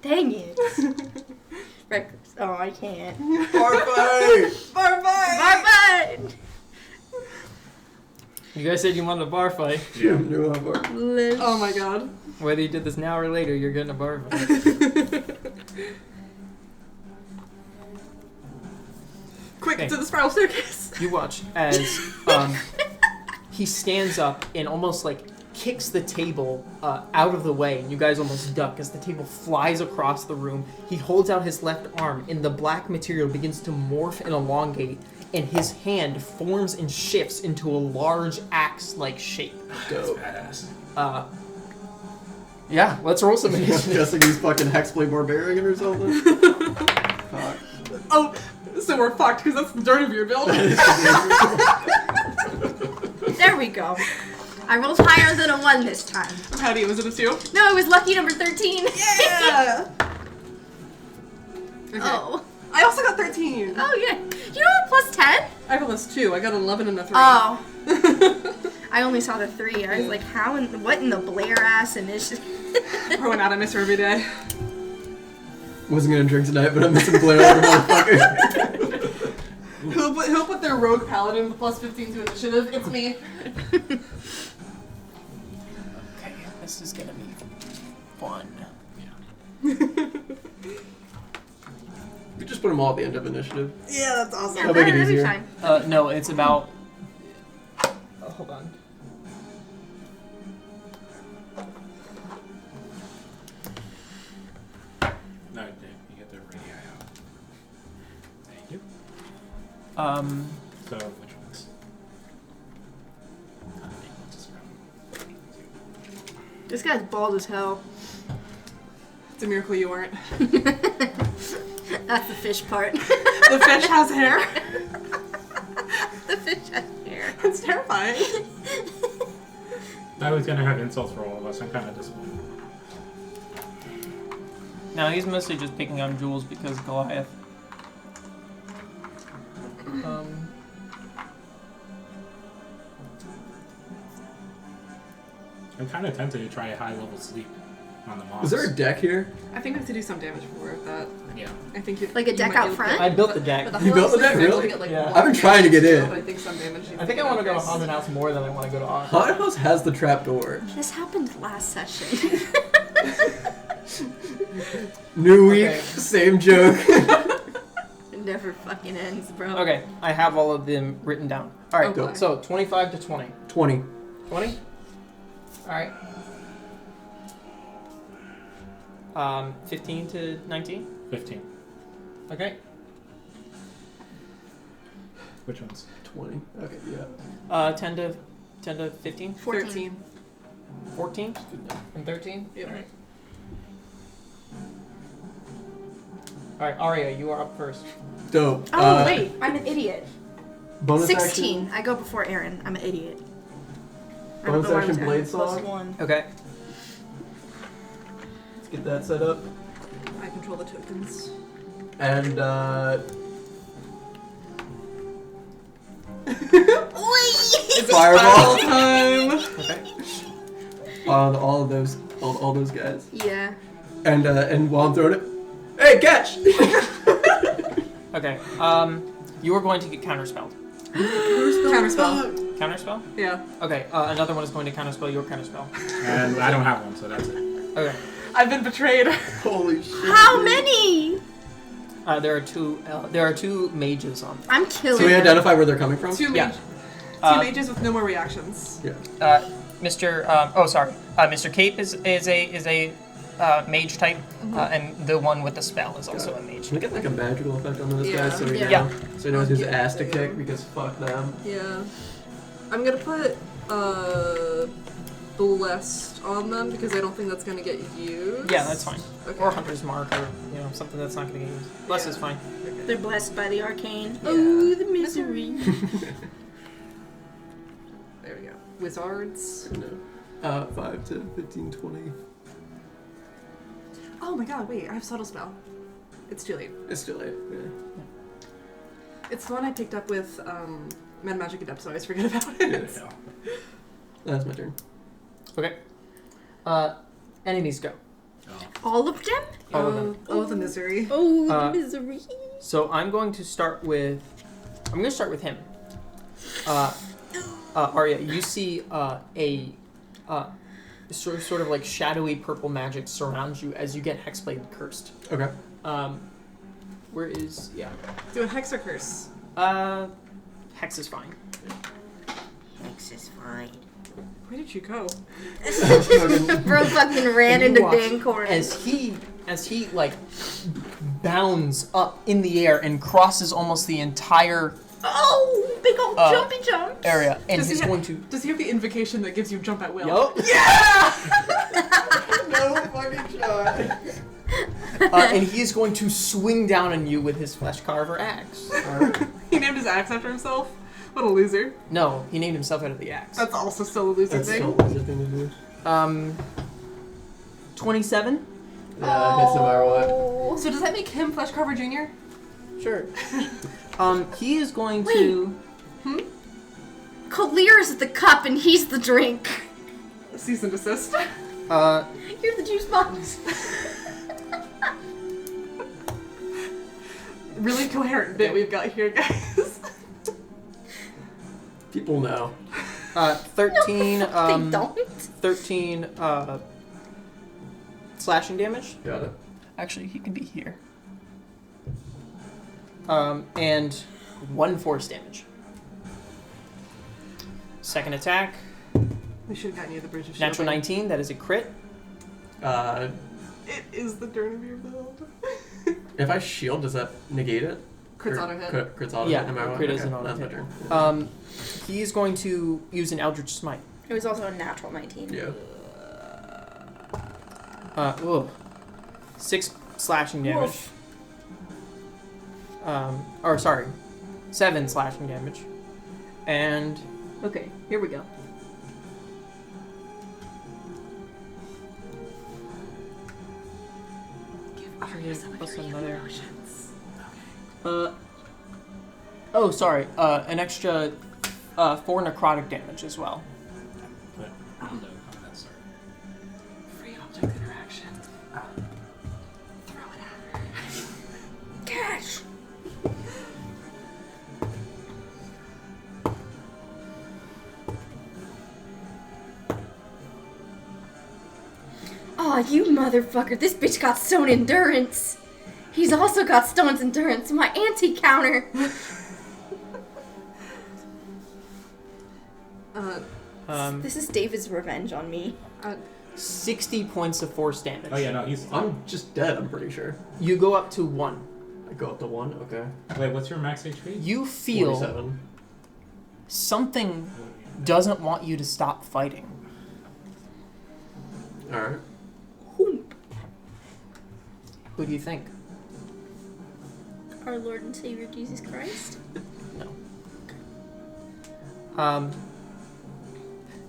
Dang it. Reckless. Oh, I can't. Bar fight! Bar fight! You guys said you wanted a bar fight. Yeah. Oh my god. Whether you did this now or later, you're getting a bar fight. Quick, Okay. to the spiral staircase. You watch as he stands up and almost like kicks the table out of the way, and you guys almost duck as the table flies across the room. He holds out his left arm, and the black material begins to morph and elongate, and his hand forms and shifts into a large axe-like shape. Dope. Badass. Yeah, let's roll some I'm initiative. guessing he's fucking Hexblade Barbarian or something. Fuck. Oh, so we're fucked because that's the dirt of your build. There we go. I rolled higher than a 1 this time. I'm proud of you. Was it a 2? No, it was lucky number 13. Yeah! Okay. Oh. I also got 13. Oh, yeah. You know what? Plus 10? I got plus 2. I got 11 and a 3. Oh. I only saw the 3. I was like, how in, what in the Blair ass initiative? Throwing out, I miss her every day. Wasn't gonna drink tonight, but I'm missing Blair like a motherfucker. He'll put their rogue paladin with plus 15 to initiative. It's me. Okay, this is gonna be fun. We just put them all at the end of initiative. Yeah, that's awesome. Yeah, I'll make it that'd be easier. fine. No, it's about. Hold on. No, you get the radii out. Thank you. So, which ones? This guy's bald as hell. It's a miracle you weren't. That's the fish part. The fish has hair. The fish has hair. It's terrifying. I was gonna have insults for all of us. I'm kind of disappointed. No, he's mostly just picking on Jules because Goliath. I'm kind of tempted to try a high-level sleep on the moss. Is there a deck here? I think we have to do some damage before that. Yeah. I think you Like a you deck might out be able to front? get- I built the deck. but You built the deck, you're able really? to get, like, Yeah. one I've been trying to get in. But I think some damage. I think I want to go to Haunted House more than I want to go to Oz. Haunted House has the trap door. This happened last session. New week, Okay. same joke. It never fucking ends, bro. Okay, I have all of them written down. All right, Okay. so 25 to 20. 20. 20? All right. 15 to 19? 15. Okay. Which ones? 20. Okay, yeah. 10 to 15? 13. 14? And 13? Yeah. All right. All right, Aria, you are up first. Dope. Oh, wait. I'm an idiot. Bonus 16. action. I go before Aaron. I'm an idiot. I don't Bonus know why I action was blade adding plus song. 1. Okay. Let's get that set up. I control the tokens. And Fireball fireball time. Okay. on all of those, all those guys. Yeah. And while I'm throwing it, hey, catch! Okay. You are going to get counterspelled. Counterspell. Counterspell? Yeah. Okay. Another one is going to counterspell your counterspell. And I don't have one, so that's it. Okay. I've been betrayed. Holy shit. How many? There are two mages on. I'm killing So we them. identify where they're coming from? Two Yeah. mages. Uh, Mages with no more reactions. Yeah. Mr. Mr. Cape is a mage type, and the one with the spell is also a mage. Can we get like a magical effect on those Yeah. guys so we Yeah. know? Yeah. So he knows whose ass to kick because fuck them. Yeah. I'm gonna put blessed on them because I don't think that's gonna get used. Yeah, that's fine. Okay. Or Hunter's Mark, or something that's not going to get used. Bless is fine. They're blessed by the arcane. Yeah. Oh, the misery. There we go. Wizards. No. 5 to 15, 20. Oh my god, wait, I have subtle spell. It's too late. It's too late. Yeah. It's the one I picked up with Mad Magic and Depth, so I always forget about it. Yeah. That's my turn. Okay. Enemies go. All of them? All of them. Oh, the misery. Oh, the misery. So I'm going to start with him. Aria, you see a sort of like shadowy purple magic surrounds you as you get Hexblade cursed. Okay. Where is Do a hex or curse. Hex is fine. Hex is fine. Where did you go? Bro fucking ran And you into watch Dancorn. as he like bounds up in the air and crosses almost the entire Oh, big old jumpy jumps. area, and Does he he's ha- going to. Does he have the invocation that gives you jump at will? Yup. No fucking shot. And he is going to swing down on you with his flesh carver axe. He named his axe after himself? What a loser. No, he named himself out of the axe. That's also still a loser That's thing. still a loser thing to do. 27. Yeah, hits no matter what. Oh. So does that make him Flesh Carver Jr.? Sure. He is going to. Kalir's the cup and he's the drink. Cease and desist. You're the juice box. Really coherent bit we've got here, guys. People know. 13. They don't. 13 slashing damage. Got it. Actually, he can be here. And 1 force damage. Second attack, We should have gotten you the bridge of natural shielding. 19. That is a crit. It is the turn of your build. If I shield, does that negate it? Crits Or auto hit. Crits auto Yeah, hit no matter what? crit is Okay, an auto that's my hit. turn. He's going to use an Eldritch Smite. It was also a natural 19. Yeah. 6 slashing damage. Woof. Or sorry, 7 slashing damage. And okay, here we go. Aria Plus another. Oh, sorry. An extra 4 necrotic damage as well. But on the combat start. Free object interaction. Throw it at her. Cash. Aw, you motherfucker. This bitch got stone endurance. He's also got stone's endurance. My anti-counter. This is David's revenge on me. 60 points of force damage. Oh yeah, no, he's. I'm just dead, I'm pretty sure. You go up to 1. I go up to 1, okay. Wait, what's your max HP? You feel 47. something doesn't want you to stop fighting. Alright. Who do you think? Our Lord and Savior Jesus Christ. No.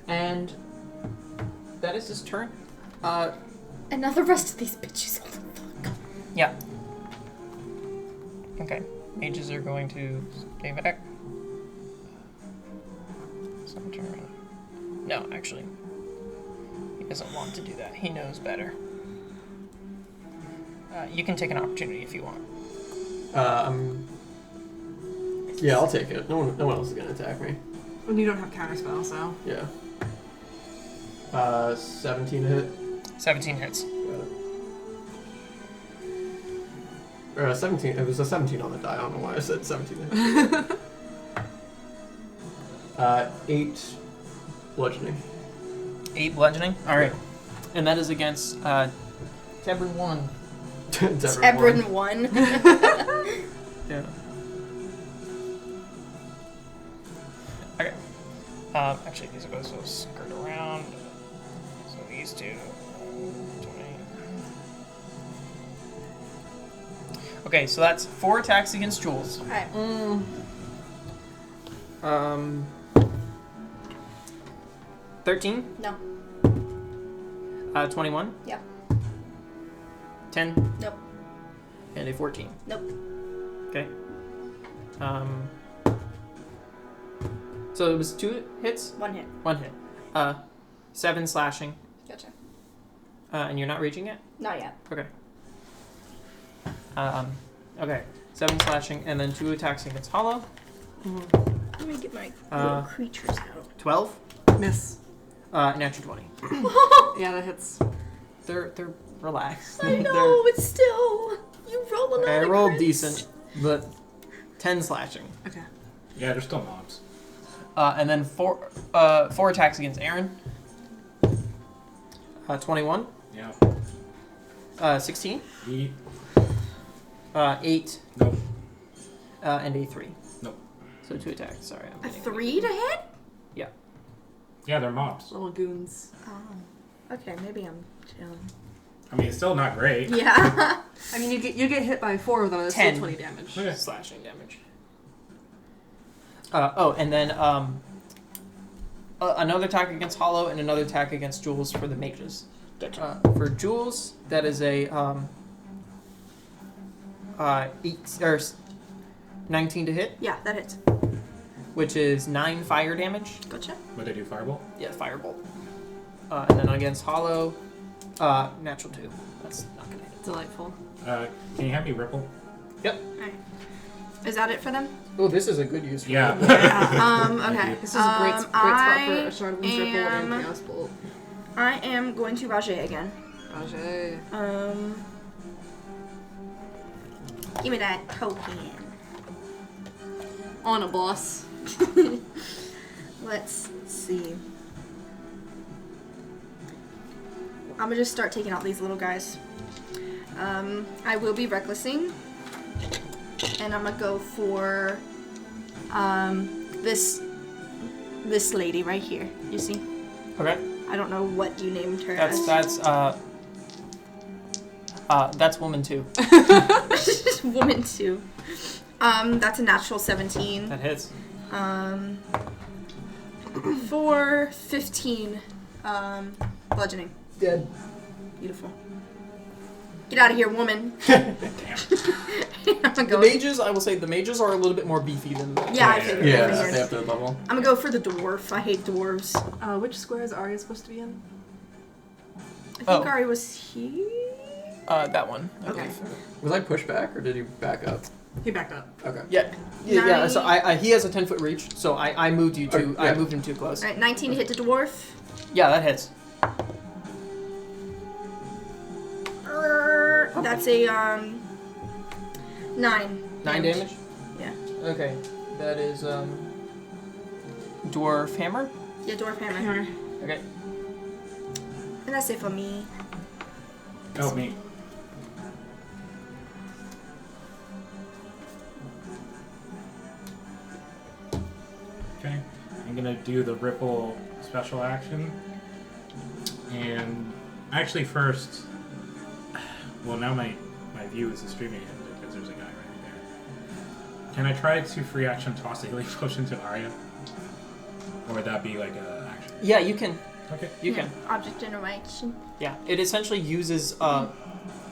And that is his turn. And now the rest of these bitches. Yeah. Okay. Mages are going to stay back. So I'm turn around. No, actually. He doesn't want to do that. He knows better. You can take an opportunity if you want. Yeah, I'll take it. No one else is gonna attack me. And you don't have counterspell, so. Yeah. 17 to hit. 17 hits. Got it. 17. It was a 17 on the die. I don't know why I said 17 to hit. 8 bludgeoning. 8 bludgeoning? Alright. And that is against Tebrin 1. Ebron 1. Yeah. Okay. Actually, these are going to skirt around. So these two. 20. Okay, so that's 4 attacks against Jules. Alright. 13. No. 21. Yeah. 10. Nope. And a 14. Nope. Okay. So it was 2 hits? 1 hit. 1 hit. 7 slashing. Gotcha. And you're not reaching it? Not yet. Okay. Okay. 7 slashing, and then 2 attacks against Hollow. Let me get my little creatures out. 12. Miss. Natural 20. Yeah, that hits. They're relaxed. I know, but still, you roll a lot. I of rolled crits. decent, but 10 slashing. Okay. Yeah, they're still mobs. And then 4 attacks against Aaron. 21. Yeah. 16. Eat. 8. Nope. And a 3. Nope. So 2 attacks. Sorry. I'm A getting- 3 to hit? Yeah, they're mobs. Little goons. Oh. Okay, maybe I'm chilling. I mean, it's still not great. Yeah. I mean, you get hit by 4 of them, and it's 10. still 20 damage. Okay. Slashing damage. And then another attack against Hollow and another attack against Jules for the mages. Gotcha. For Jules, that is a 19 to hit, Yeah, that hits. which is 9 fire damage. Gotcha. Would they do fireball? Yeah, firebolt. And then against Hollow, natural 2. That's not gonna hit. Delightful. Can you have me ripple? Alright. Is that it for them? Oh, this is a good use. For Yeah. Okay. This is a great spot for a Shard Wind's Ripple and am- Chaos Bolt. I am going to Rajay again. Rajay. Give me that token. On a boss. Let's see. I'm gonna just start taking out these little guys. I will be recklessing, and I'm gonna go for this lady right here. You see? Okay. I don't know what you named her. That's woman 2. That's woman 2. That's a natural 17. That hits. For 15, bludgeoning. Dead. Beautiful. Get out of here, woman. Damn. I'm gonna The go. mages, I will say, the mages are a little bit more beefy than the Yeah, I Yeah, figured. Yeah, I they figured. have to level. I'm gonna go for the dwarf. I hate dwarves. Which square is Aria supposed to be in? I think Oh. Ari was here. that one. I Okay. believe. Was I pushed back or did he back up? He backed up. Okay. Yeah. So he has a 10-foot reach. So I moved you too. Yeah. I moved him too close. All right, 19 to hit the dwarf. Yeah, that hits. That's a 9. 9 damage. Yeah. Okay. That is dwarf hammer. Yeah, dwarf hammer. Okay. And that's it for me. Oh, me. Okay. I'm gonna do the ripple special action. And actually first, well now my view is streaming it because there's a guy right there. Can I try to free action toss a healing potion to Aria? Or would that be like a action? Yeah, you can. Okay. You can. Object interaction. Yeah. It essentially uses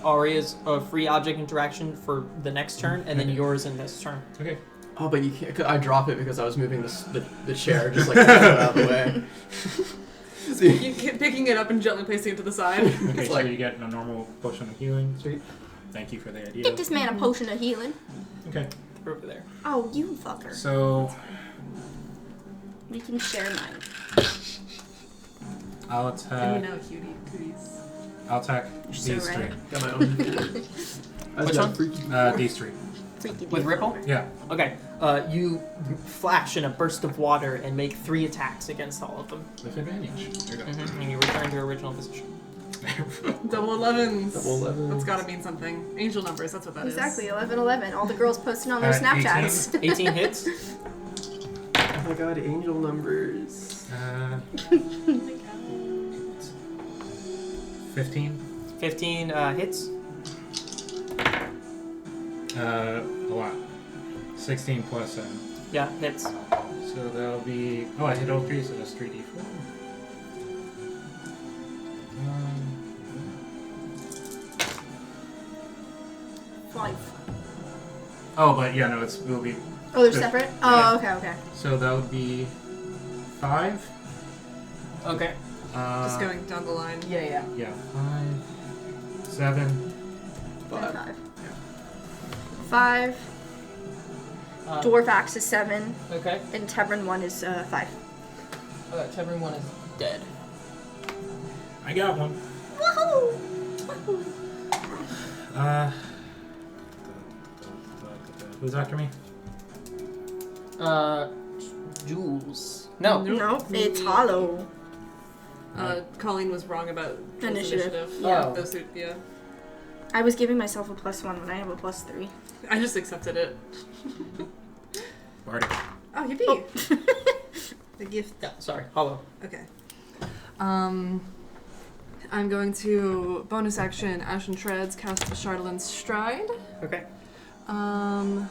Aria's free object interaction for the next turn, and then yours in this turn. Okay. Oh, but you can't. I dropped it because I was moving the chair just like out of the way. You keep picking it up and gently placing it to the side. Okay, so like- you get a normal potion of healing. Sweet. Thank you for the idea. Get this man a potion of healing. Okay. They're over there. Oh, you fucker. So We can share mine. I'll And attack. you know, cooties. I'll attack You're so these right. Got my own. Which one? three. These three. Freaky With ripple? Yeah. Okay. You flash in a burst of water and make 3 attacks against all of them. With advantage. There you go. And you return to your original position. Double 11s. Double 11s. That's gotta mean something. Angel numbers, that's what that is. Exactly, 11/11. All the girls posting on their 18. Snapchats. 18 hits. Oh my god, angel numbers. 15. 15 hits. A lot. 16 plus 7. Yeah, hits. So that'll be. Oh, I hit all 3, so that's 3d4. Five. Oh, but yeah, no, it'll be. Oh, they're Good. separate? Yeah. Oh, okay. So that would be 5. Okay. Just going down the line. Yeah. Yeah, 5, 7. And 5. five. 5. Dwarf axe is 7. Okay. And Tebran 1 is 5. Tebran 1 is dead. I got one. Woohoo! Who's after me? Jules. No. No, it's hollow. Colleen was wrong about Jules' Initiative. Yeah. Oh. Those two, yeah. I was giving myself a +1 when I have a +3. I just accepted it. Barty. Oh, yippee! Oh. The gift. Yeah, sorry. Hollow. Okay. I'm going to bonus action Ashen Shreds, cast Charlatan's Stride. Okay. I'm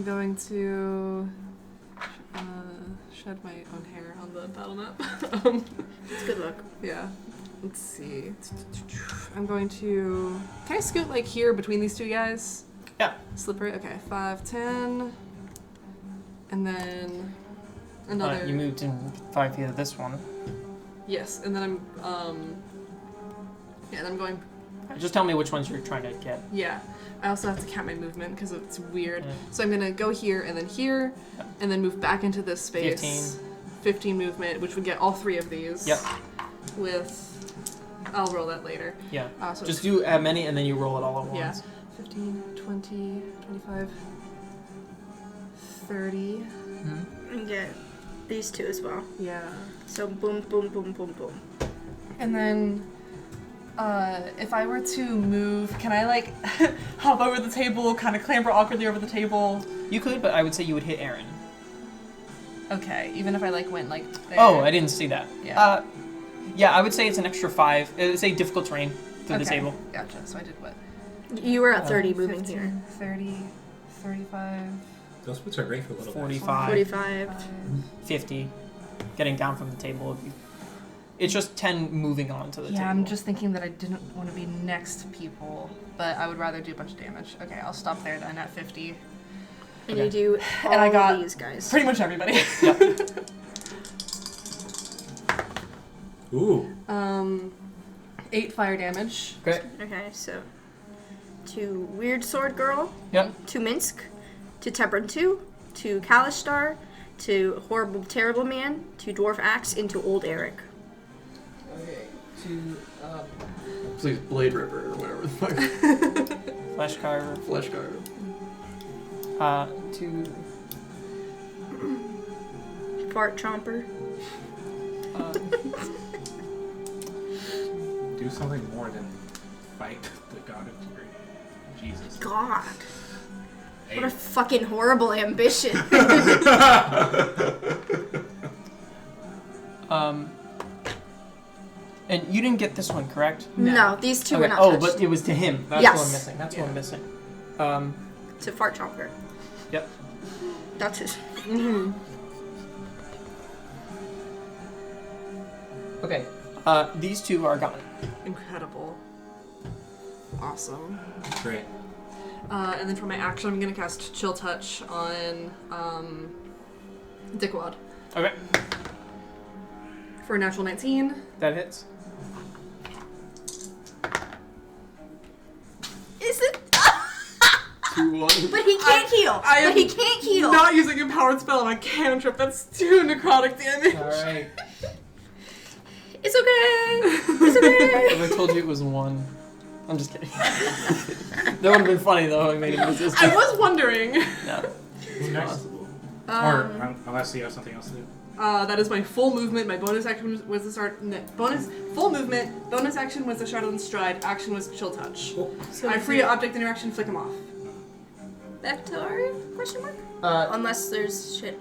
going to shed my own hair on the battle map. It's good luck. Yeah. Let's see. I'm going to. Can I scoot like here between these two guys? Yeah. Slippery. Okay. 5, 10, and then another. You moved in 5 feet of this one. Yes, and then yeah, then I'm going. Just tell me which ones you're trying to get. Yeah. I also have to count my movement because it's weird. Yeah. So I'm gonna go here and then here, and then move back into this space. 15 movement, which would get all 3 of these. Yep. With. I'll roll that later. Yeah. So Just do as many and then you roll it all at once. Yeah. 15, 20, 25, 30. Mm-hmm. And get these 2 as well. Yeah. So boom, boom, boom, boom, boom. And then, if I were to move, can I like hop over the table, kind of clamber awkwardly over the table? You could, but I would say you would hit Aaron. Okay, even if I like went like there. Oh, I didn't see that. Yeah. Yeah, I would say it's an extra 5. It's a difficult terrain through the Okay, table. Gotcha. So I did what? You were at 30 moving 15, here. 30, 35. Those boots are great for little guys. 45, 45. 50. Getting down from the table. It's just 10 moving on to the table. Yeah, I'm just thinking that I didn't want to be next to people, but I would rather do a bunch of damage. Okay, I'll stop there then at 50. And Okay. you do all And I got these guys. Pretty much everybody. Yep. Ooh. 8 fire damage. Great. Okay, so to Weird Sword Girl, Yep. to Minsk, to Tebran 2, to Kalishtar, to Horrible Terrible Man, to Dwarf Axe, and to Old Eric. Okay. To It's like Blade Ripper or whatever the fuck. Flesh Carver. Flesh Carver. To Fart Chomper. Do something more than fight the god of fury. Jesus. God. Hey. What a fucking horrible ambition. And you didn't get this one, correct? No, these 2 Okay. were not Oh, touched. but it was to him. That's Yes. what I'm missing. That's what I'm missing. To Fart Chomper. Yep. That's his. Mm-hmm. Okay. These 2 are gone. Incredible. Awesome. Great. And then for my action, I'm gonna cast Chill Touch on Dickwad Okay. for a natural 19. That hits. Is it? 2-1. But he can't heal. I am But he can't heal. Not using a powered spell on my cantrip. That's 2 necrotic damage. All right. It's okay. It's okay. If I told you it was 1, I'm just kidding. That would have been funny though. I made him resist. I was wondering. No. Who's next? Or unless you have something else to do. That is my full movement. My bonus action was the start. Full movement. Bonus action was the Charlatan's Stride. Action was Chill Touch. Cool. So I free object interaction. Flick them off. back to Aria? Question mark? Unless there's shit.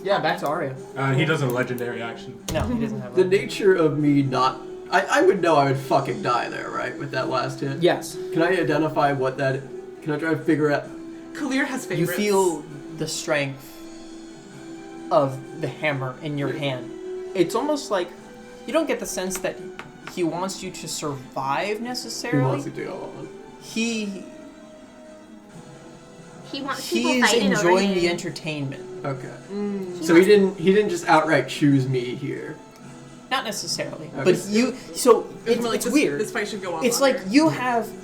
Yeah, back to Aria. He does a legendary action. No, he doesn't have The one. nature of me not... I would know I would fucking die there, right? With that last hit. Yes. Can I identify what that... Can I try to figure out... Kalir has You favorites. feel the strength of the hammer in your hand. It's almost like you don't get the sense that he wants you to survive He necessarily. wants to do all of it. He wants people he's fighting over enjoying him. the entertainment. Okay. He So he didn't just outright choose me here. Not necessarily, Okay. but you. So it's this, weird. This fight should go on. It's longer. like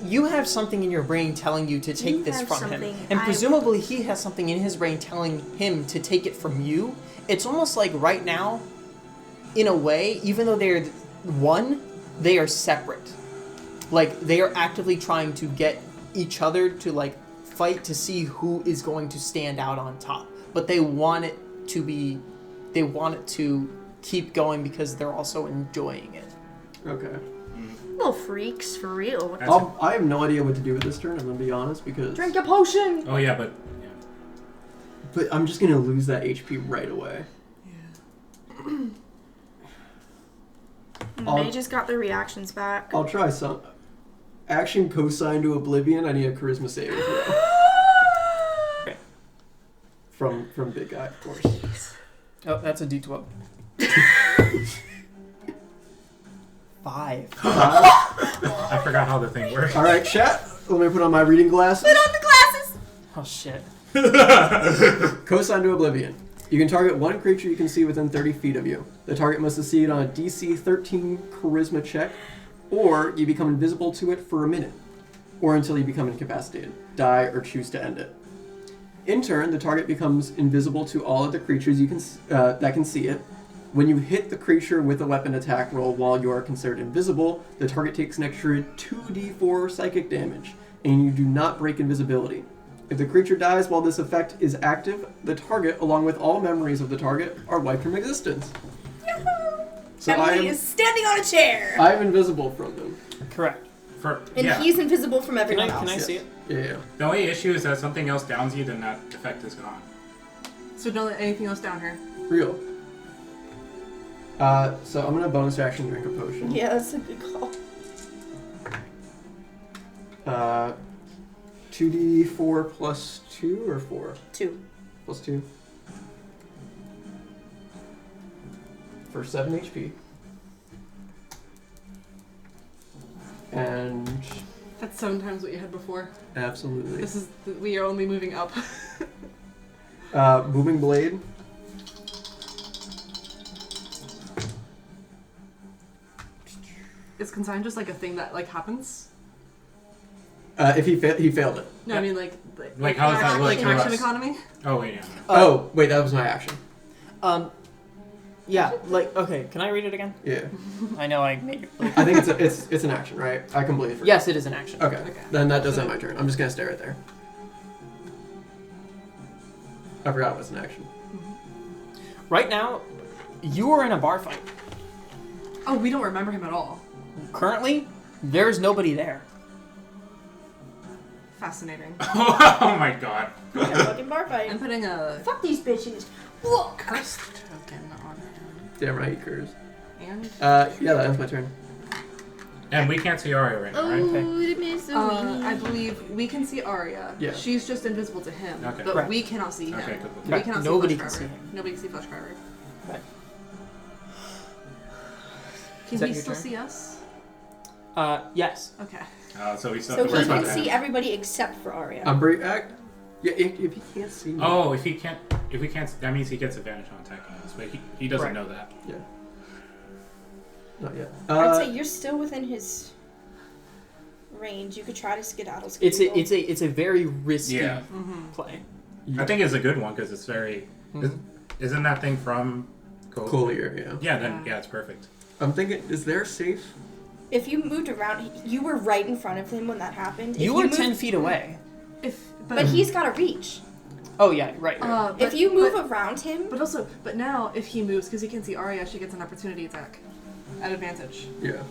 you have something in your brain telling you to take You this have from him, something and I- presumably he has something in his brain telling him to take it from you. It's almost like right now, in a way, even though they're one, they are separate. Like they are actively trying to get each other to like fight to see who is going to stand out on top. But they want it to be, they want it to keep going because they're also enjoying it. Okay. Little freaks, for real. That's I have no idea what to do with this turn, I'm gonna be honest, because... Drink a potion. Oh yeah, but yeah. But I'm just gonna lose that HP right away. I'll- May just got their reactions back. I'll try some. Action cosine to oblivion, I need a charisma saving throw. Okay. From big guy, of course. Oh, that's a D12. 5. I forgot how the thing works. Alright, chat. Let me put on my reading glasses. Put on the glasses! Oh shit. Cosine to oblivion. You can target one creature you can see within 30 feet of you. The target must succeed on a DC 13 charisma check, or you become invisible to it for a minute, or until you become incapacitated, die, or choose to end it. In turn, the target becomes invisible to all other creatures you can that can see it. When you hit the creature with a weapon attack roll while you are considered invisible, the target takes an extra 2d4 psychic damage, and you do not break invisibility. If the creature dies while this effect is active, the target, along with all memories of the target, are wiped from existence. So Emily is standing on a chair. I am invisible from them. Correct. And Yeah. he's invisible from Can everyone I else. see it? Yeah. The only issue is that something else downs you, then that effect is gone. So don't let anything else down here. Real. So I'm gonna bonus action drink a potion. Yeah, that's a good call. 2d4 plus 2 or 4? 2. Plus 2. For 7 HP. And That's 7 times what you had before. absolutely. We are only moving up. Booming blade. Is consign just like a thing that like happens? If he failed it. No, Yeah. I mean like how does that look like to action us? economy? Oh wait, yeah. Oh wait, that was my action. Yeah, like, okay, can I read it again? Yeah. I know I made it. Like, I think it's an action, right? I completely forgot. yes, it is an action. Okay. Okay. Then that does end my turn. I'm just gonna stay right there. I forgot it was an action. Right now, you are in a bar fight. Oh, we don't remember him at all. Currently, there's nobody there. Fascinating. Oh my god. Yeah, fucking bar I'm fight. putting a Fuck these bitches. Look. curse token on him. Damn right, he curves. And Yeah, that ends my turn. And we can't see Aria right now, right? Oh, the misery. I believe we can see Aria. Yeah. She's just invisible to him. Okay. But Correct. we cannot see him. Okay, cool, cool. We Right. cannot Nobody see can Flesh see Driver. him. Nobody can see Flesh Driver. Right. Can Is that he your still turn? see us? Yes. Okay. So we still So have he to work can on see that. everybody except for Aria. Yeah, if he can't see me. Oh, if we can't, that means he gets advantage on attacking us, but he doesn't Right. know that. Yeah. Not yet. I'd say you're still within his range. You could try to skedaddle. It's a very risky Yeah. play. I think it's a good one because it's very. Isn't that thing from? Collier, yeah. Yeah, then yeah, it's perfect. I'm thinking, is there safe? If you moved around, you were right in front of him when that happened. If You were moved- 10 feet away. But he's got to reach. Oh, yeah, right. If you move around him, But now if he moves, because he can see Aria, she gets an opportunity attack at advantage. Yeah.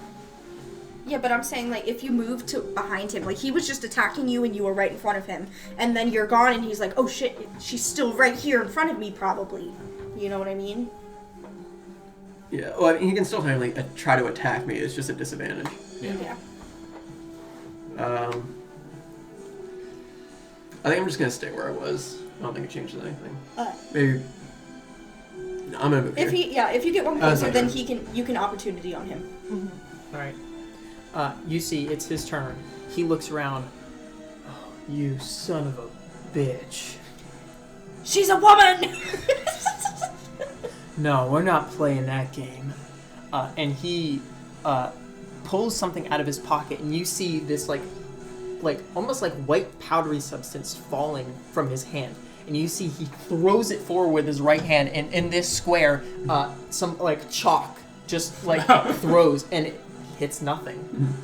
yeah. But I'm saying like if you move to behind him, like he was just attacking you and you were right in front of him, and then you're gone and he's like, oh shit, she's still right here in front of me probably. You know what I mean? Yeah. Well, I mean, he can still finally try to attack me. It's just a disadvantage. Yeah. I think I'm just gonna stay where I was. I don't think it changes anything. Uh, Maybe. No, I'm gonna move if here. if you get one That's closer, my then turn. you can opportunity on him. All right. You see, it's his turn. He looks around. Oh, you son of a bitch. She's a woman. No, we're not playing that game. And he pulls something out of his pocket, and you see this like almost like white powdery substance falling from his hand. And you see he throws it forward with his right hand, and in this square, some like chalk just like throws, and it hits nothing.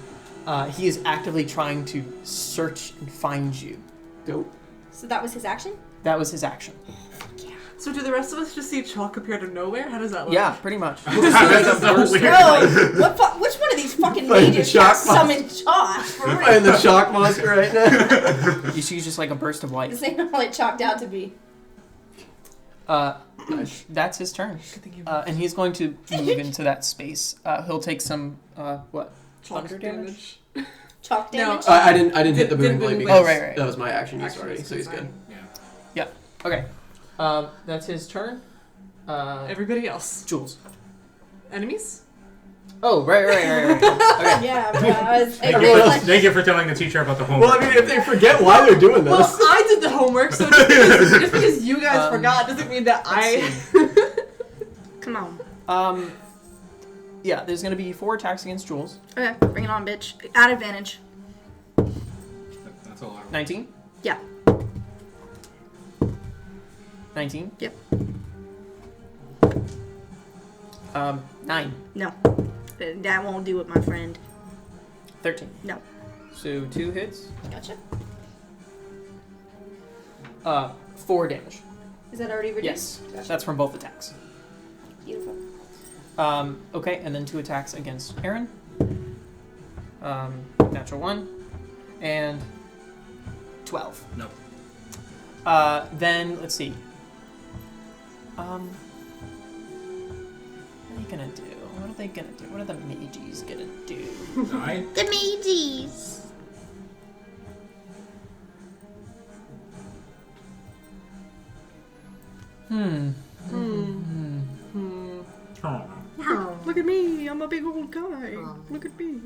He is actively trying to search and find you. Go. So that was his action? That was his action. So do the rest of us just see chalk appear out of nowhere? How does that look? Yeah, pretty much. That's so weird. Bro, which one of these fucking Find the mages shock got summoned chalk? For You're real? fighting the shock monster right now. You see just like a burst of light. This ain't all it chalked out to be. That's his turn. And he's going to move into that space. He'll take some, what? Chalk Thunder damage? Chalk No. damage? I didn't hit the booming Didn't blade boom because blade. Oh, right. that was my action use Action already, use, so he's fine. good. Yeah. Okay. That's his turn. Everybody else. Jules. Enemies? Oh, right. Okay. Yeah, bro. I was, Thank you for telling the teacher about the homework. Well, I mean, if they forget why they're doing Well, this. I did the homework, so just because you guys forgot doesn't mean that Come on. Yeah, there's going to be 4 attacks against Jules. Okay, bring it on, bitch. At advantage. That's a lot. 19. Yeah. 19. Yep. 9. No. That won't do it, my friend. 13. No. So 2 hits. Gotcha. 4 damage. Is that already reduced? Yes. Gotcha. That's from both attacks. Beautiful. Okay, and then 2 attacks against Aaron. Natural 1. And 12. No. Then, let's see. What are they gonna do? What are they gonna do? What are the mages gonna do? 9. The mages. Look at me. I'm a big old guy. Look at me.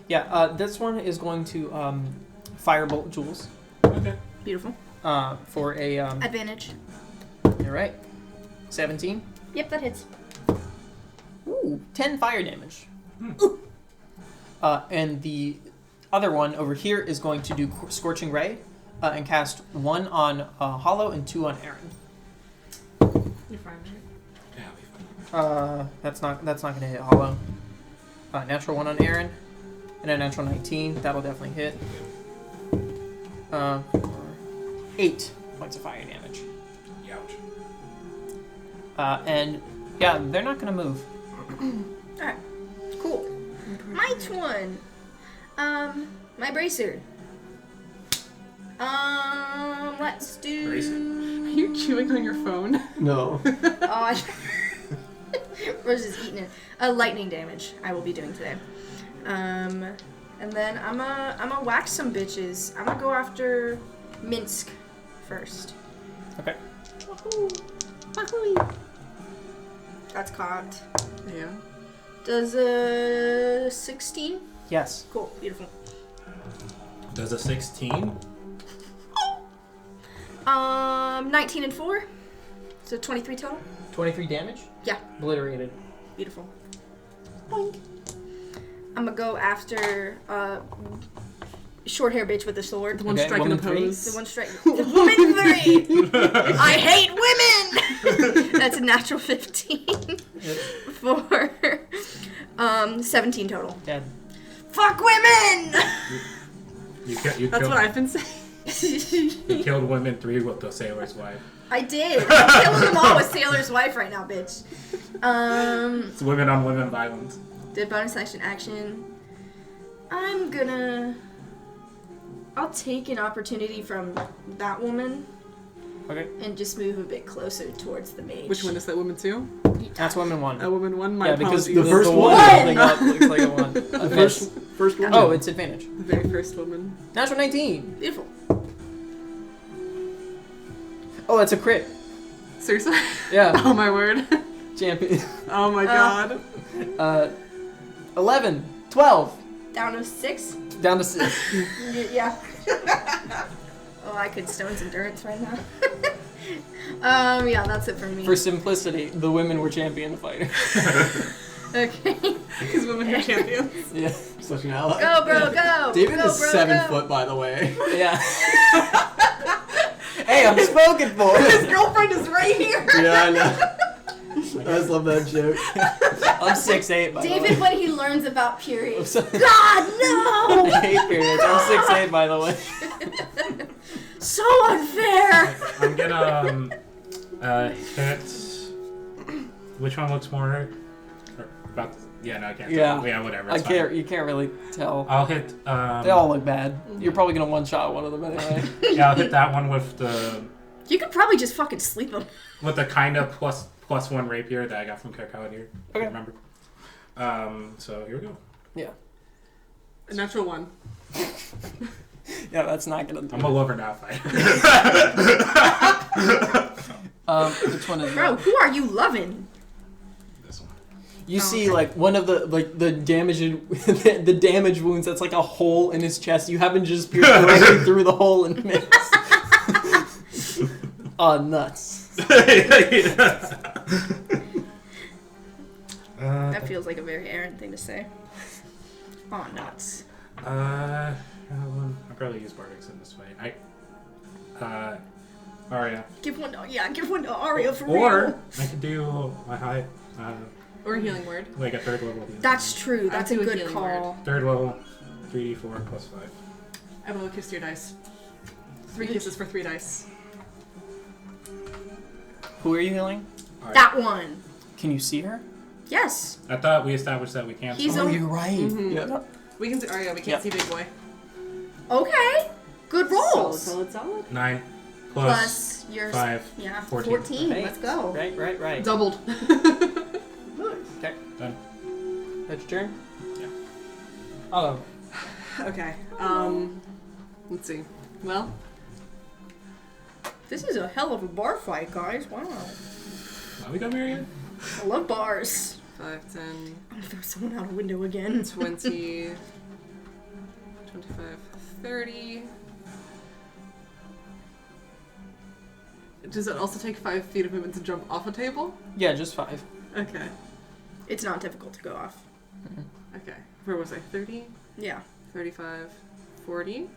Yeah, this one is going to firebolt Jules Okay. Beautiful. for a. Advantage. You're right. 17. Yep, that hits. Ooh, 10 fire damage. And the other one over here is going to do Scorching Ray and cast 1 on Hollow and 2 on Aaron. You're fine, right? Yeah, I'll be fine. That's not going to hit Hollow. Natural 1 on Aaron and a natural 19. That'll definitely hit. 8 points of fire damage. Ouch. And yeah, they're not going to move. Alright. Cool. My one. My bracer. Let's do. Bracer. Are you chewing on your phone? No. Rose is eating it. Lightning damage I will be doing today. And then I'm a whack some bitches. I'm gonna go after Minsk first. Okay. That's cocked. Yeah. Does a 16? Yes. Cool, beautiful. Does a 16? 19 and 4. So 23 total. 23 damage? Yeah. Obliterated. Beautiful. Boink. I'm gonna go after short hair bitch with the sword. The one Okay, striking woman a three. pose. The one strike. The woman 3. I hate women. That's a natural 15 for 17 total. Dead. Fuck women. You That's killed, what I've been saying. you killed women 3 with the sailor's wife. I did. I'm killing them all with Sailor's wife right now, bitch. It's women on women violence. Did bonus action. I'll take an opportunity from that woman Okay. and just move a bit closer towards the mage. Which one is that? Woman 2? That's woman 1. A woman 1? My Yeah, because apologies. The first one one. holding up looks like a 1. The first one. Oh, it's advantage. The very first woman. Natural 19. Beautiful. Oh, that's a crit. Seriously? Yeah. Oh my word. Champion. Oh my god. 11. 12. Down to 6. Down to 6. Yeah. Oh, I could Stone's Endurance right now. Yeah, that's it for me. For simplicity, the women were champion fighters. Okay. Because women are champions. Yeah. Such an ally. Go, bro, go! David go, is bro, 7 go. foot, by the way. Yeah. Hey, I'm spoken for. His girlfriend is right here. Yeah, I know. I just love that joke. I'm 6'8", by the way. David, when he learns about periods. I'm God, no! I hate periods. I'm 6'8", by the way. So unfair! I'm gonna hit. Which one looks more? About? Yeah, no, I can't. Yeah. Tell. Yeah, whatever. I It's can't. fine. You can't really tell. I'll hit. They all look bad. You're probably gonna one-shot one of them anyway. Yeah, I'll hit that one with the You could probably just fucking sleep him. kind of +1 rapier that I got from Caer Westphal here. Okay. Remember. So here we go. Yeah. A natural 1. Yeah, that's not gonna do I'm a lover now fighter. Which one is Bro, that? who are you loving? This one. You Oh, see, okay. like, one of the damage the damage wounds that's like a hole in his chest. You happen to just pierce directly through the hole and miss. Oh, nuts. That feels like a very Aaron thing to say. Oh, nuts. I'll probably use Bardics in this fight. Aria. Give one to Aria for Or real. I could do my high, Or a healing word. like a 3rd level. healing. That's true. That's a do a good healing call. 3rd level, 3d4 +5. I will kiss your dice. 3 kisses for 3 dice. Who are you healing? Alright. That one. Can you see her? Yes. I thought we established that we can't. He's summon. a- you're right. Mhm. Yeah. We can see. Oh yeah, we can't Yeah. see big boy. Okay. Good rolls. Solid. 9 Plus your 5. Yeah. 14. 14. Right. Let's go. Right. Doubled. Okay. Done. That's your turn? Yeah. Oh. Okay. Let's see. Well, This is a hell of a bar fight, guys. Wow. Are we done here yet? I love bars. 5, 10, I'm gonna throw someone out a window again. 20, 25, 30. Does it also take 5 feet of movement to jump off a table? Yeah, just 5. Okay. It's not difficult to go off. Okay. Where was I? 30, Yeah. 35, 40.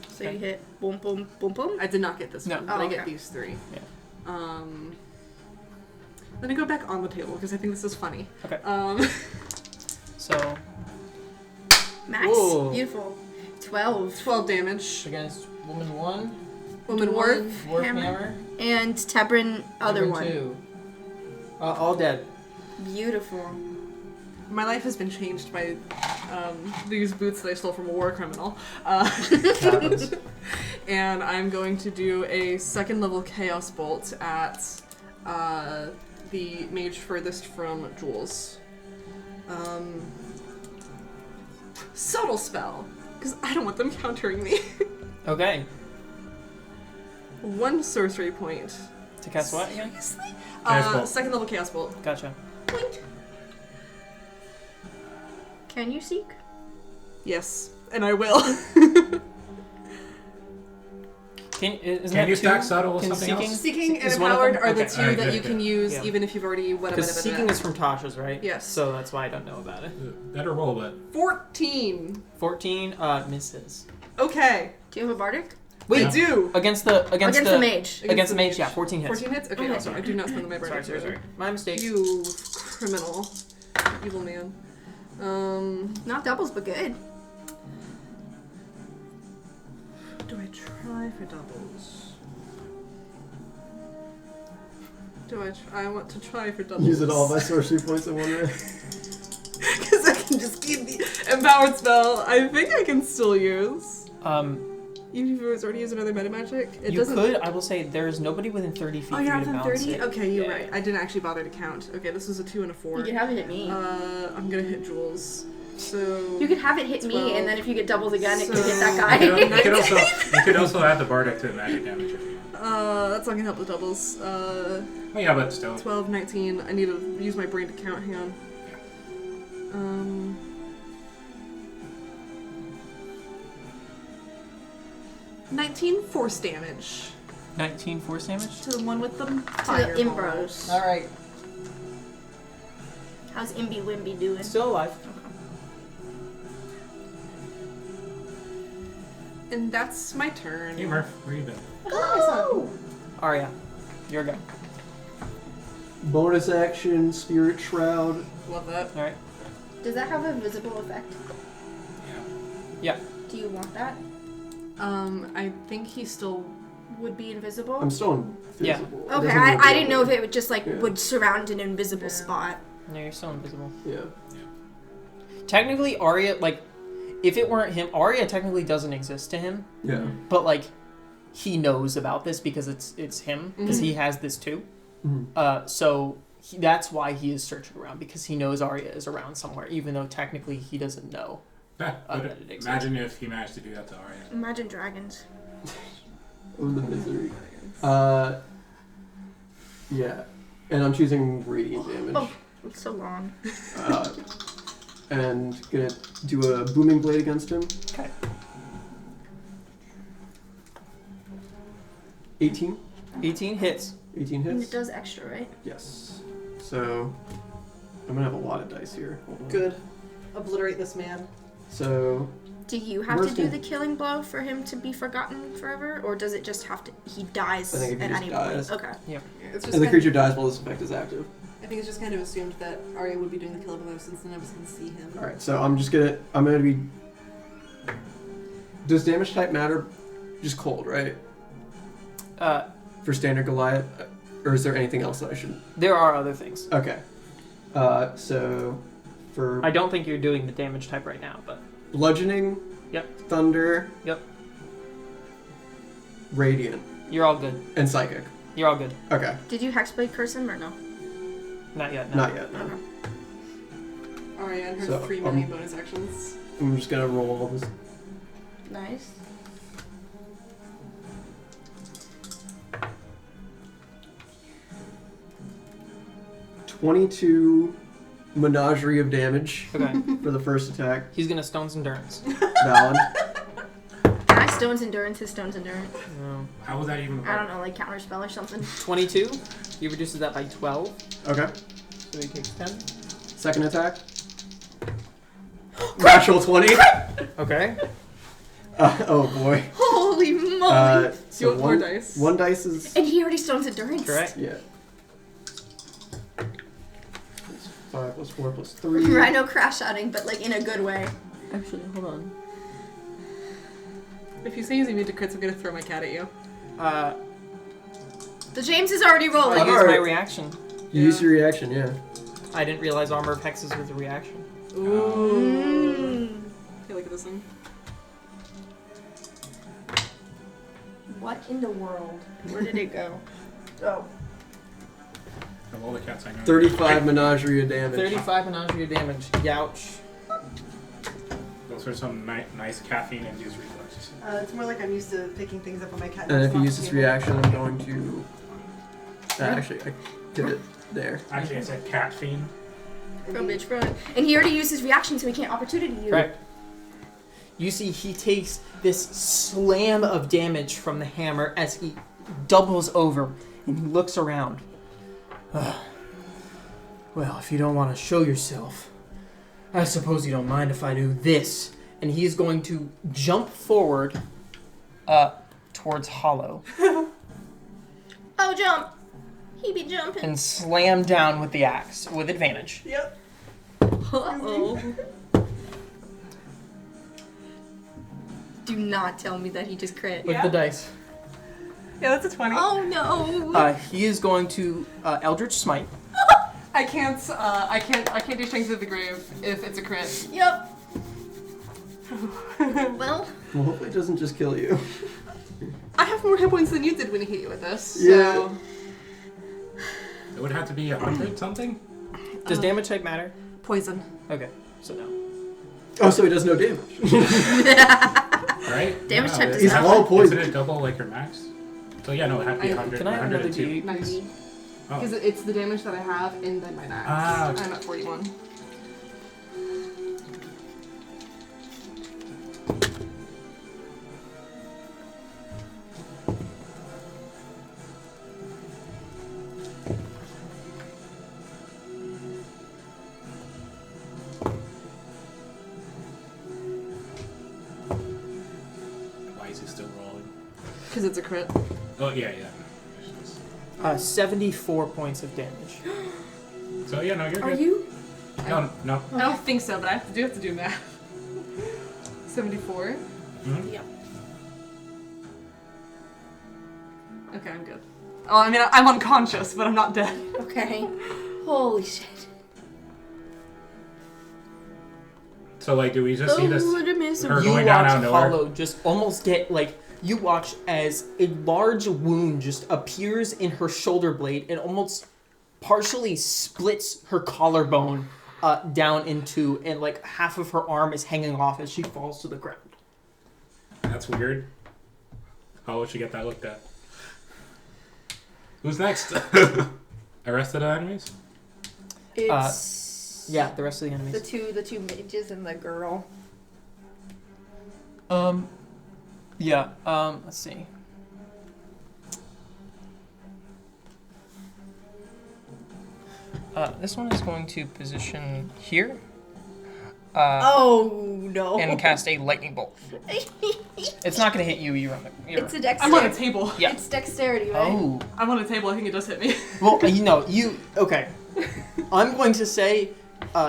So you hit boom, boom, boom, boom. I did not get this No. one, but Oh, I get okay. these 3. Yeah. Let me go back on the table because I think this is funny. Okay. So, Max. Whoa. Beautiful. 12. 12 damage. against woman 1, Woman Dwarf. 1. dwarf Hammer. hammer, And Tebrin, other woman one. 2. All dead. Beautiful. My life has been changed by these boots that I stole from a war criminal. Happens. And I'm going to do a 2nd level Chaos Bolt at the mage furthest from Jules. Subtle spell, because I don't want them countering me. Okay. 1 sorcery point. To cast what again? Chaos Bolt. 2nd level Chaos Bolt. Gotcha. Point. Can you seek? Yes, and I will. Can you stack subtle with something else? Seeking and Is one of Empowered them? are the Okay. 2 Alright, that good, you good. can use Yeah. even if you've already whatever. Because seeking is from Tasha's, right? Yes. So that's why I don't know about it. Better roll, but 14. 14 misses. Okay. Do you have a bardic? We Wait, do. against the Against the mage. Against the mage, yeah, 14 hits. 14 hits? Okay, Okay. sorry. I do not spend my burn. Sorry. My mistake. You criminal. Evil man. Not doubles, but good. Do I try for doubles? I want to try for doubles. Use it all my sorcery points in one round. Because I can just keep the empowered spell. I think I can still use. Even if it was already used another meta magic, it You doesn't. could. I will say there is nobody within 30 feet Oh, for you're you to within balance 30? it. Okay, you're Yeah. right. I didn't actually bother to count. Okay, this was a 2 and a 4. You can have it hit me. I'm gonna hit Jules. So. You could have it hit me, 12. and then if you get doubles again, it could hit So- that You guy. could also add the bardic to the magic damage if you want. That's not gonna help with doubles. Oh yeah, but still. 12, 19. I need to use my brain to count. Hang on. 19 force damage 19 force damage? to the one with the To the fireball. Imbros. Alright. How's Imby Wimby doing? Still alive. And that's my turn. Hey Murph, where you been? Go! Aria, your go. Bonus action, Spirit Shroud. Love that. Alright. Does that have a visible effect? Yeah. Do you want that? I think he still Would be invisible? I'm still invisible. It Okay, doesn't I reveal didn't know if me. it would just like Yeah. would surround an invisible spot. No, you're still invisible. Yeah. Technically, Aria, like, if it weren't him, Aria technically doesn't exist to him, Yeah. but, like, he knows about this because it's him, because he has this too. Mhm. So that's why he is searching around, because he knows Aria is around somewhere, even though technically he doesn't know. Yeah, that but it exists. imagine if he managed to do that to Aria. Imagine dragons. Oh, the misery. Yeah. And I'm choosing radiant damage. Oh. It's so long. And gonna do a booming blade against him. Okay. 18. 18 hits. 18 And hits. it does extra, right? Yes. So I'm gonna have a lot of dice here. Hold on. Good. Obliterate this man. So Do you have Where's to do the- the killing blow for him to be forgotten forever? Or does it just have to he dies I think if he at just any dies. point? Okay. It's just and the kind creature dies while this effect is active. I think it's just kind of assumed that Aria would be doing the kill blow since none of us can see him. All right. So I'm gonna be. Does damage type matter? Just cold, right? For standard Goliath, or is there anything else that I should? There are other things. Okay. So for I don't think you're doing the damage type right now, but bludgeoning. Yep. Thunder. Yep. Radiant you're all good. and psychic. You're all good. Okay. Did you hexblade curse him or no? Not yet. No. Not yet. No. Okay. Aria and her So, 3 million bonus actions. I'm just gonna roll all this. Nice. $22 menagerie of damage Okay. for the first attack. He's gonna Stone's Endurance. Valid. My stone's endurance, his stone's endurance. No. How was that even? I don't know, like counter spell or something. 22. He reduces that by 12, Okay. so he takes 10. Second attack. Natural 20. Okay. Oh boy. Holy moly! You want more dice? One dice is. And he already stone's endurance. Correct. Yeah. 5 plus 4 plus 3. Rhino crash shouting, but like in a good way. Actually, hold on. If you say he's immune to crits, I'm gonna throw my cat at you. The James is already rolling. I use Alright. my reaction. You use your reaction, yeah. I didn't realize armor of hexes with a reaction. Ooh. Okay, look at this thing. What in the world? Where did it go? Oh. Of all the cats I know. 35 menagerie of damage. 35 menagerie of damage. Youch. Those are some nice caffeine-induced reflexes. It's more like I'm used to picking things up on my cat. And if you use this reaction, I'm going to. Actually, I did it there. Actually, I said cat fiend. Bro, bitch, bro. And he already used his reaction, so he can't opportunity you. Correct. You see, he takes this slam of damage from the hammer as he doubles over and he looks around. Well, if you don't want to show yourself, I suppose you don't mind if I do this. And he's going to jump forward towards Hollow Oh, jump! He be jumping. and slam down with the axe with advantage. Yep. Uh-oh. Do not tell me that he just crit. With the dice. Yeah, that's a 20. Oh no! He is going to Eldritch Smite. I can't do Strength of the Grave if it's a crit. Yep. Well, Well, hopefully it doesn't just kill you. I have more hit points than you did when he hit you with this. So. Yeah. It would have to be 100 something? Does damage type matter? Poison. Okay, so no. Oh, so he does no damage. Right? Damage type does He's not all Isn't poison. it double like your max? So yeah, no, it had to be 100. Can I have another 102. D8? Nice. Oh. Because it's the damage that I have and then my max. Ah, okay. I'm at 41. Why is he still rolling? Because it's a crit. Oh, yeah. 74 points of damage. So yeah, no, you're Are good. you? No. I don't think so, but I have to do math. 74. Mhm. Yep. Okay, I'm good. Oh, I mean, I'm unconscious, but I'm not dead. Okay. Holy shit. So like, do we just see this? what a miss. Her You going down watch out of nowhere? Hollow just almost get like you watch as a large wound just appears in her shoulder blade and almost partially splits her collarbone down into, and like half of her arm is hanging off as she falls to the ground. That's weird. How would she get that looked at? Who's next? The rest of the enemies? It's Yeah, the rest of the enemies. the two mages and the girl. Yeah, let's see. This one is going to position here. Oh no. And cast a lightning bolt. It's not going to hit you. You're on the. It's a I'm dexterity. on a table. Yeah. It's dexterity, right? Oh. I'm on a table. I think it does hit me. Well, okay. I'm going to say,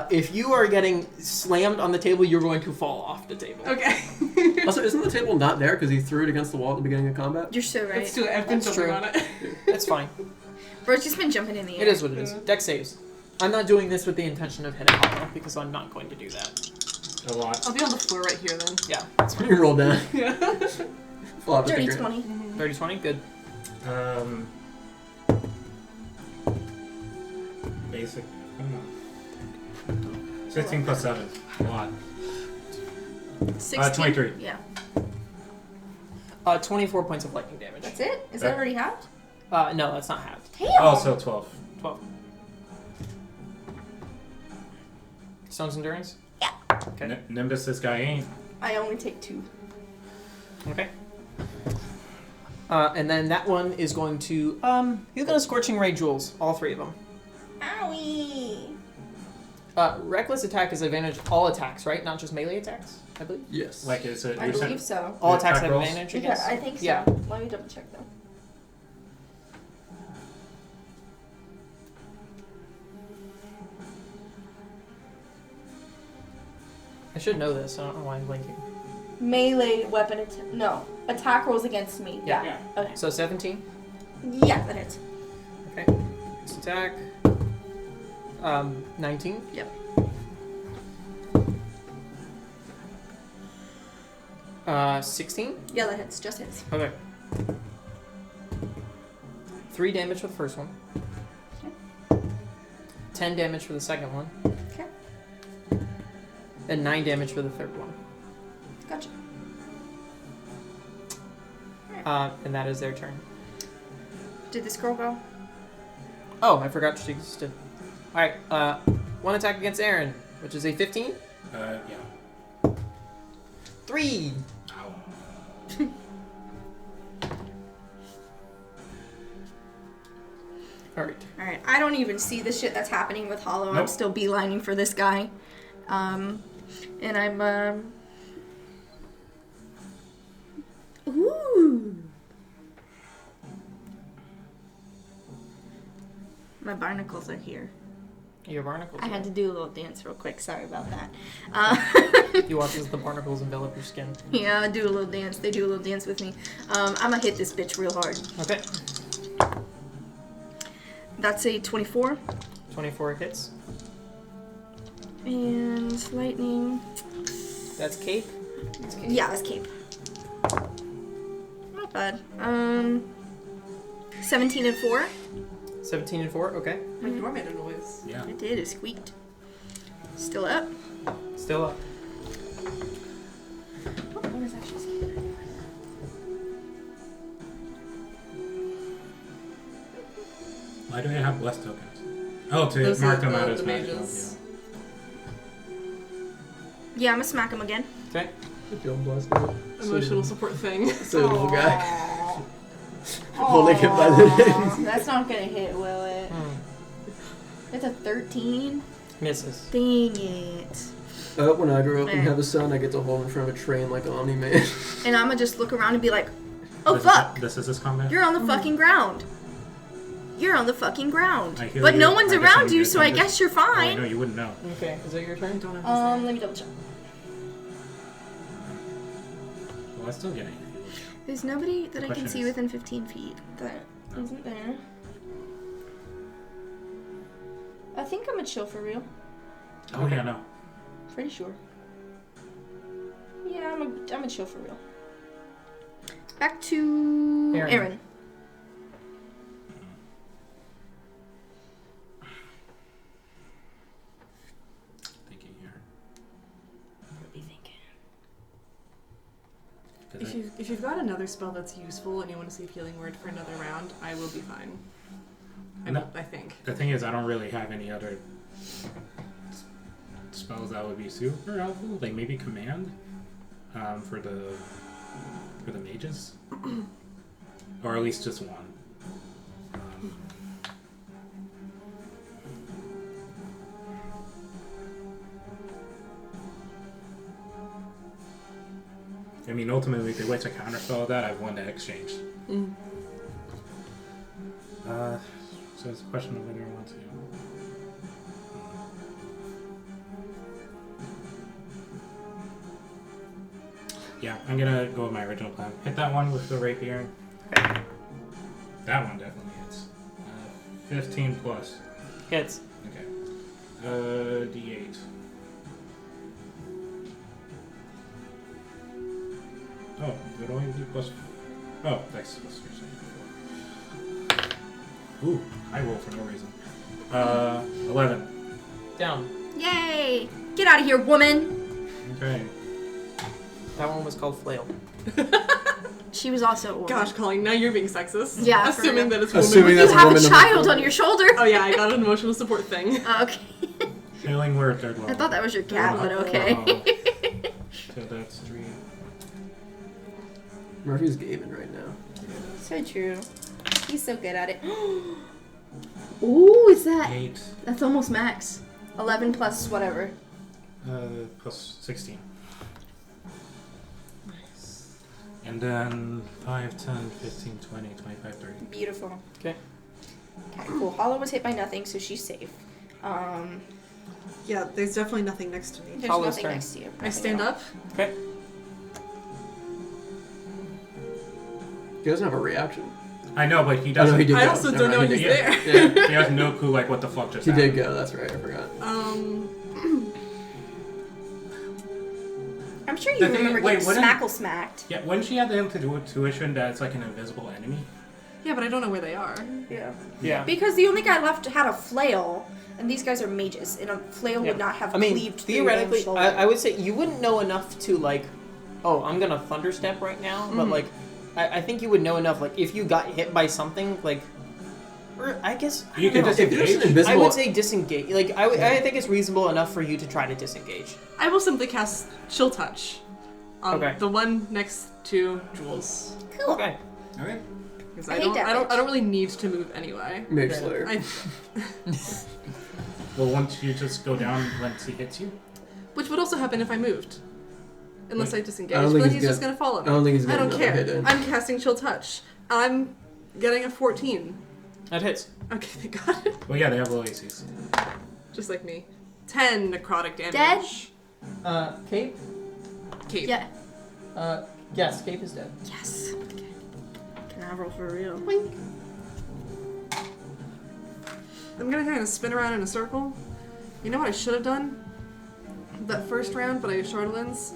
if you are getting slammed on the table, you're going to fall off the table. Okay. Also, isn't the table not there because he threw it against the wall at the beginning of combat? You're so right. Let's do it. I've been That's jumping true. on it. That's fine. Bro's just been jumping in the air. It is what it is. Dex saves. I'm not doing this with the intention of hitting Hollow because I'm not going to do that. A lot. I'll be on the floor right here then. Yeah. You roll down. Yeah. Fall off the Dirty ground. 20. 30-20, good. Basic. I don't know. 16 plus 7. A lot. 16. 23. Yeah. 24 points of lightning damage. That's it? Is that already halved? No, that's not halved. Damn. Oh, so 12. 12. Stone's Endurance? Yeah. Okay. Nimbus, this guy ain't. I only take 2. Okay. And then that one is going to, he's going to Scorching Ray Jewels, all 3 of them. Owie. Reckless attack is advantage all attacks, right? Not just melee attacks, I believe? Yes. Like, is it I recent? believe so. All Yeah, attacks attack have rolls? advantage, I Yeah, guess? I think so. Yeah. Let me double check though. I should know this, I don't know why I'm blinking. Melee weapon attack rolls against me. Yeah. Yeah. Okay. So 17? Yeah, that hits. Okay. This attack. 19? Yep. 16? Yeah, that hits. Just hits. Okay. 3 damage for the first one. Okay. 10 damage for the second one. Okay. And 9 damage for the third one. Gotcha. And that is their turn. Did this girl go? Oh, I forgot she existed. Alright, 1 attack against Aaron, which is a 15. Yeah. 3! Ow. Alright. Alright, I don't even see the shit that's happening with Hollow. I'm Nope. still beelining for this guy. And I'm, Ooh. My barnacles are here. Your barnacles. I had to do a little dance real quick. Sorry about that. You watch as the barnacles envelop your skin. Yeah, I do a little dance. They do a little dance with me. I'm gonna hit this bitch real hard. Okay. That's a 24. 24 hits. And lightning. That's Cape. Yeah, that's cape. bad. 17 and 4. 17 and 4. Okay. My door made a noise. Yeah. It did. It squeaked. Still up. Still up. Oh, what is actually scared? Why do I have blessed tokens? Oh, to Those mark are them out the as magical. mages. Yeah, I'm gonna smack him again. Okay. I feel blessed now. Emotional support thing. So little guy. Aw. Holding him by the Aw, that's not gonna hit, will it? It's a 13. Misses. Dang it. When I grow up and have a son, I get to hold him in front of a train like Omni-Man. And I'm gonna just look around and be like, oh This fuck! This is his combat? You're on the fucking ground. You're on the fucking ground. I hear But no you. one's I guess around I'm you, good. so I'm I good. guess you're Oh, I fine. know, you wouldn't know. Okay. Is that your turn? Don't have Let me double check. Well, I still get it. There's nobody that I can Question see is- within 15 feet that isn't there. I think I'm a chill for real. Oh, yeah, no. Pretty sure. Yeah, I'm a chill for real. Back to Aaron. Aaron. Thinking here. What are you thinking? 'Cause If you've got another spell that's useful and you want to save healing word for another round, I will be fine. No. I think. The thing is, I don't really have any other spells that would be super helpful. Like maybe command for the mages, or at least just one. I mean, ultimately, if they wait to counterspell that, I've won that exchange. Mm. So it's a question of whether I want to. Yeah, I'm gonna go with my original plan. Hit that one with the rapier. That one definitely hits. 15 plus. Hits. Okay. D8. Oh, it only do plus. Oh, dice plus 3. Ooh, I roll for no reason. 11. Down. Yay! Get out of here, woman! Okay. That one was called flail. She was also a woman. Gosh, Colleen, now you're being sexist. Yeah, for Assuming real. that it's woman. Assuming You that's a have a woman child number on your shoulder! Oh yeah, I got an emotional support thing. Okay. Healing word, third level. I thought that was your cat, but okay. So that's 3. Murphy's gaming right now. So true. He's so good at it. Ooh, is that? 8. That's almost max. 11 plus whatever. Plus 16. And then 5, 10, 15, 20, 25, 30. Beautiful. Okay. Okay, cool. Hollow was hit by nothing, so she's safe. Yeah, there's definitely nothing next to me. There's Hollow's nothing turn. next to you. I Nothing stand at all. up. Okay. He doesn't have a reaction. I know, but he Oh, doesn't. no, he did I go. also Never don't know mind, he's he there. did. Yeah. He has no clue, like, what the fuck just He happened. did go, that's right, I forgot. I'm sure you The thing- remember wait, getting wouldn't- smackle smacked. Yeah, when she had the intuition that it's like an invisible enemy. Yeah, but I don't know where they are. Yeah. Yeah. Because the only guy left had a flail, and these guys are mages, and a flail Yeah. would not have I mean, cleaved through theoretically, their shoulder. I would say you wouldn't know enough to, like, oh, I'm gonna thunderstep right now, but, like, I think you would know enough, like, if you got hit by something, like, or I guess, I You don't can know. just If there's an engage. invisible... I would say disengage. Like, I think it's reasonable enough for you to try to disengage. I will simply cast Chill Touch on Okay. the one next to Jules. Cool. Okay. Alright. Because I I hate don't, that I don't, bitch. I don't really need to move anyway. Mage Okay. Slayer. I, Well, once you just go down once he hits you. which would also happen if I moved. Unless I disengage. I don't But think then he's he's just gonna- gonna follow me. I don't think he's I gonna don't another hit care. in. I'm casting Chill Touch. I'm getting a 14. That hits. Okay, thank God. Well, yeah, they have low ACs. Just like me. 10 necrotic damage. Dead? Cape? Cape. Yeah. Yes, Cape is dead. Yes. Okay. Can I roll for real? Boink. I'm gonna kind of spin around in a circle. You know what I should have done? That first round, but I used Charlatans.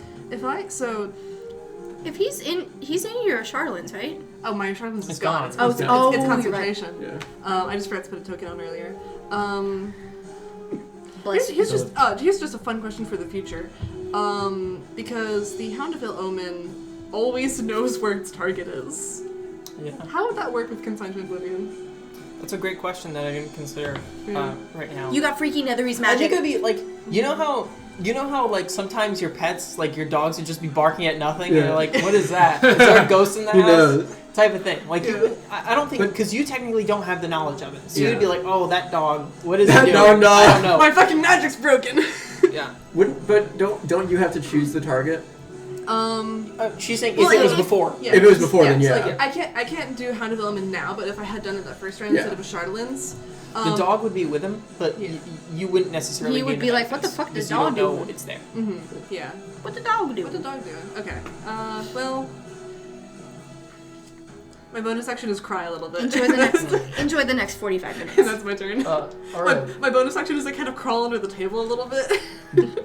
If he's in your Charlotte's, right? Oh, my Charlotte's is It's gone. gone. It's Oh, it's you're right. concentration. Yeah. I just forgot to put a token on earlier. Bless you. Here's just a fun question for the future. Because the Hound of Ill Omen always knows where its target is. Yeah. How would that work with Consigned to Oblivion? That's a great question that I didn't consider right now. You got freaky Netherese I think magic. it'd be like you know how like sometimes your pets, like your dogs, would just be barking at nothing, and Yeah. you're like, what is that? Is there a ghost in the Who house? knows? Type of thing. Like, Yeah. you would, I don't think because you technically don't have the knowledge of it, so Yeah. you'd be like, oh, that dog. What is That it doing? dog. I don't know. My fucking magic's broken! Yeah. But don't you have to choose the target? She's saying Well, if it was if- before. Yeah. If it was before, then so, yeah. like, I can't do Hound of Ill Omen now, but if I had done it that first round Yeah. instead of a Charlatan's, The dog would be with him, but Yeah. you wouldn't necessarily. He would gain be the like, "What the benefits fuck does because you don't dog know do?" it's there. yeah. What the dog do? What the dog do? Okay. Well, my bonus action is cry a little bit. Enjoy the next 45 minutes. That's my turn. All right. My bonus action is I kind of crawl under the table a little bit. There you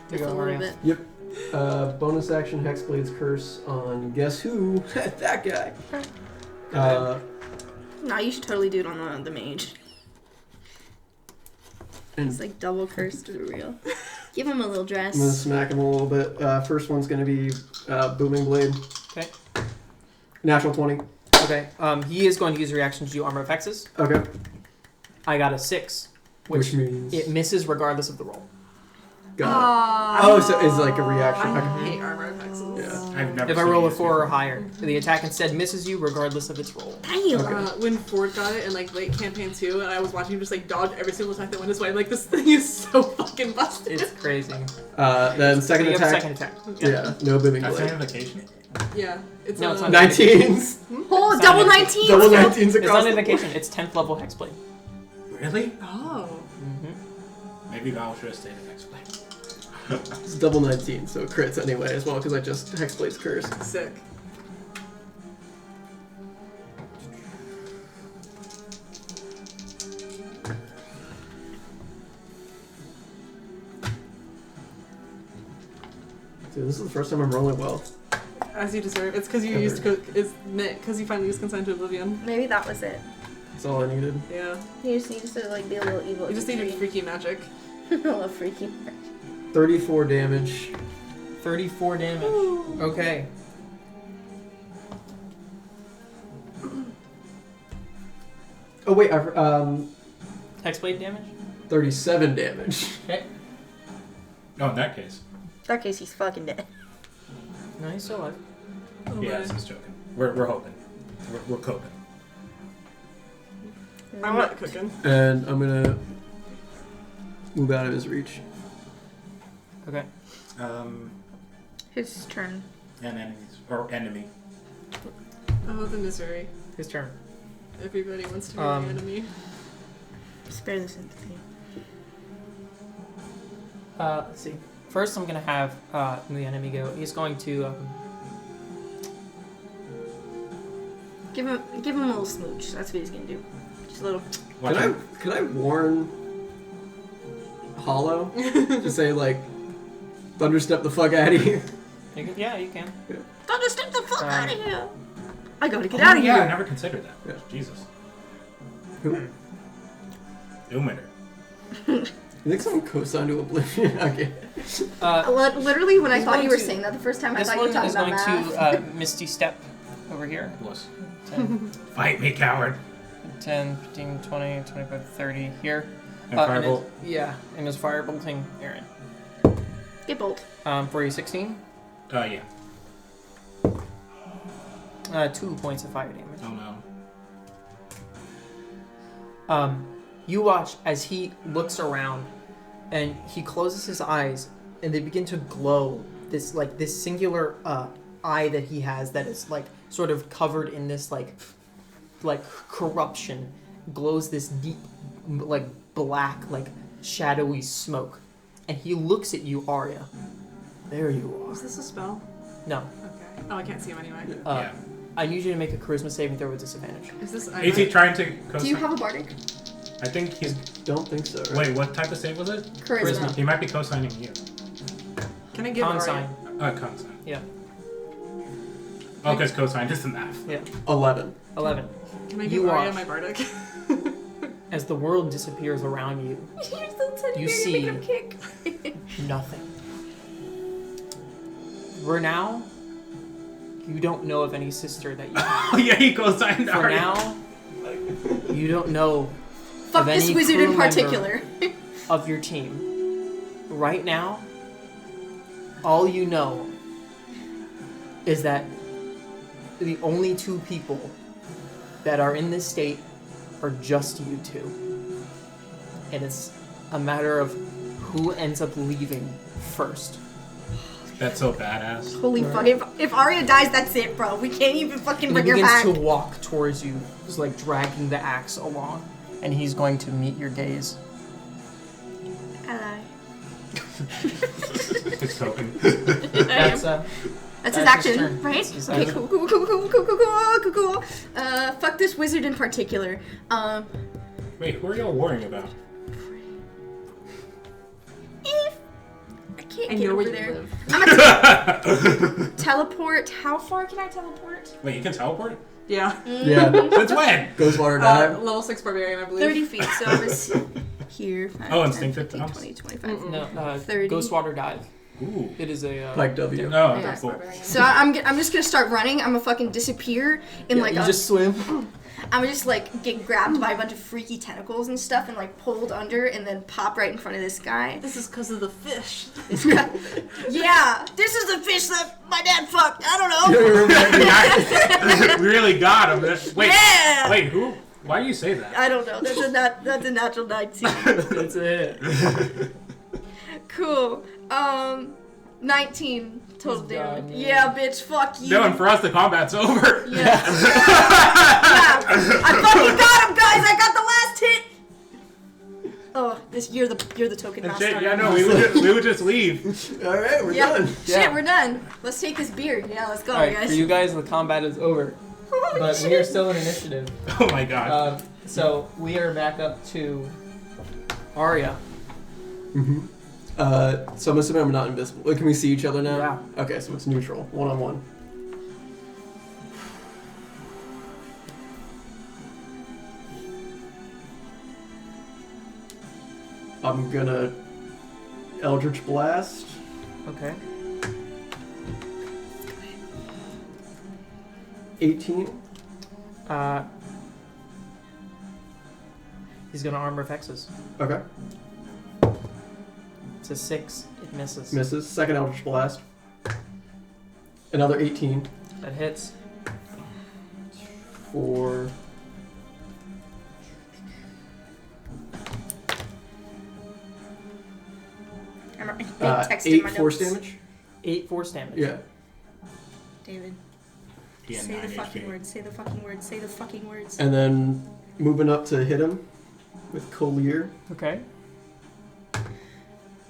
Just a go, little Aria. bit. Yep. Bonus action Hexblade's Curse on guess who? That guy. Nah, you should totally do it on the mage. And It's like double cursed for real. Give him a little I'm gonna dress. smack him a little bit. First one's gonna be Booming Blade. Okay. Natural 20. Okay. He is going to use a reaction to do armor of hexes. Okay. I got a 6, Which means it misses regardless of the roll. got it. Oh, so it's like a reaction. I Okay. hate armor effects. Yeah. I've never If I seen roll a this 4 or before. higher, the attack instead misses you regardless of its roll. Damn. Okay. When Ford got it in like late campaign 2, and I was watching him just like dodge every single attack that went his way, I'm like, this thing is so fucking busted. It's crazy. Then second You have a attack. second attack. Yeah. No Booming That's Blade. an invocation? Yeah, it's No, it's not. 19s. Oh, It's double not 19s. Double too. 19s It's across not the an board. invocation. It's 10th level hexblade. Really? Oh. Mm-hmm. Maybe Val should have stayed in next play. It's double 19, so crits anyway as well because I just Hexblade's Curse. Sick. Dude, this is the first time I'm rolling well. As you deserve. It's because you Ever. used because you finally used Consigned to Oblivion. Maybe that was it. That's all I needed. Yeah. He just needs to like be a little evil. You just needed freaky magic. a little freaky. 34 damage. 34 damage. Okay. Oh wait, Hexblade damage? 37 damage. Okay. Oh, in that case. In that case, he's fucking dead. No, he's still alive. Oh, Yeah, my. I was just joking. We're hoping. We're coping. I'm not cooking. And I'm gonna move out of his reach. Okay. His turn. And enemies. Or enemy. Oh, the misery. His turn. Everybody wants to be the enemy. Spare the sympathy. Let's see. First, I'm gonna have the enemy go. He's going to. Give him a little smooch. That's what he's gonna do. Just a little. Watch him. Can I warn Hollow to say like thunderstep the fuck out of here? You can, yeah, you can. Don't just step the fuck out of here. I gotta get Oh, out of yeah, I here. never considered that. Yeah. Jesus. Who? Ilmater. You think someone co-signed to Oblivion? Okay. Literally, when I He's thought going you were to- saying that the first time, I This thought you were one is talking going about math. to Misty Step over here. Plus. 10, Fight me, coward. 10, 15, 20, 25, 30 here. And And firebolt. yeah, and is firebolting Aaron. Get bolt. For you 16, Yeah. 2 points of fire damage. Oh no. You watch as he looks around, and he closes his eyes, and they begin to glow. This singular eye that he has that is like sort of covered in this like corruption, glows this deep like black like shadowy smoke, and he looks at you, Aria. There you Is this a spell? are. No. Okay. Oh, I can't see him anyway. Yeah. I need you to make a charisma saving throw with disadvantage. Is this? Is he trying to Do you have a bardic? I think he's... Don't think so. Right? Wait, what type of save was it? Charisma. He might be co-signing you. Can I give Con Aria? sign. Con sign. Yeah. Oh, because cosine is the math. Yeah. 11. 11. Can I You give Aria watch. my bardic? As the world disappears around you, You're so teddy You bear, see- make him kick. nothing. For now, you don't know of any sister that you have. Oh yeah, he cosigned For Aria. now, you don't know Fuck of this any wizard crew in member particular. of your team. Right now, all you know is that the only two people that are in this state are just you two. And it's a matter of who ends up leaving first. That's so badass. Holy fuck! If Aria dies, that's it, bro. We can't even fucking And he bring her begins back. to walk towards you, just like dragging the axe along. And he's going to meet your gaze. Hello. His token. That's That's his That's his action, turn. right? That's his Okay, action. cool. Fuck this wizard in particular. Wait, who are y'all worrying about? I can't I get know over where you there. live. I'm gonna teleport. How far can I teleport? Wait, you can teleport? Yeah. Yeah. Since when? Goes water dive. Level 6 barbarian, I believe. 30 feet, so I'm just here. 5, Oh, 10, instinctive 15, bounce? 20, 25. no 30. Ghost Water Dive. Ooh. It is a Pike W. No, Yeah. that's cool. So I'm just gonna start running. I'm gonna fucking disappear in Yeah, like you a. just swim. I'm just like get grabbed by a bunch of freaky tentacles and stuff and like pulled under and then pop right in front of this guy. This is because of the fish. This guy. Yeah, this is the fish that my dad fucked. I don't know. We really got him. Wait, Yeah. wait, who? Why do you say that? I don't know. That's a natural 19. That's it. Cool. 19 total He's damage. done, Yeah, bitch. Fuck you. No, and for us, the combat's over. Yeah. Yeah. I fucking got him, guys. I got the last hit. Oh, you're the token And master. shit, yeah, no, we would just leave. All right, we're Yeah. done. Shit, Yeah. we're done. Let's take this beer. Yeah, let's go, Alright, guys. for you guys, the combat is over. Holy But shit. we are still in initiative. Oh my god. So we are back up to Aria. Mm-hmm. So I'm assuming I'm not invisible. Wait, can we see each other now? Yeah. Okay, so it's neutral, one-on-one. I'm gonna Eldritch Blast. Okay. 18. He's gonna armor Vexes. Okay. It's a 6. It misses. Misses. Second Eldritch Blast. Another 18 That hits. for... I'm texting 8 my force notes. damage. 8 force damage. Yeah. David, He had say the 9 fucking HP. words. Say the fucking words. Say the fucking words. And then moving up to hit him with Collier. Okay.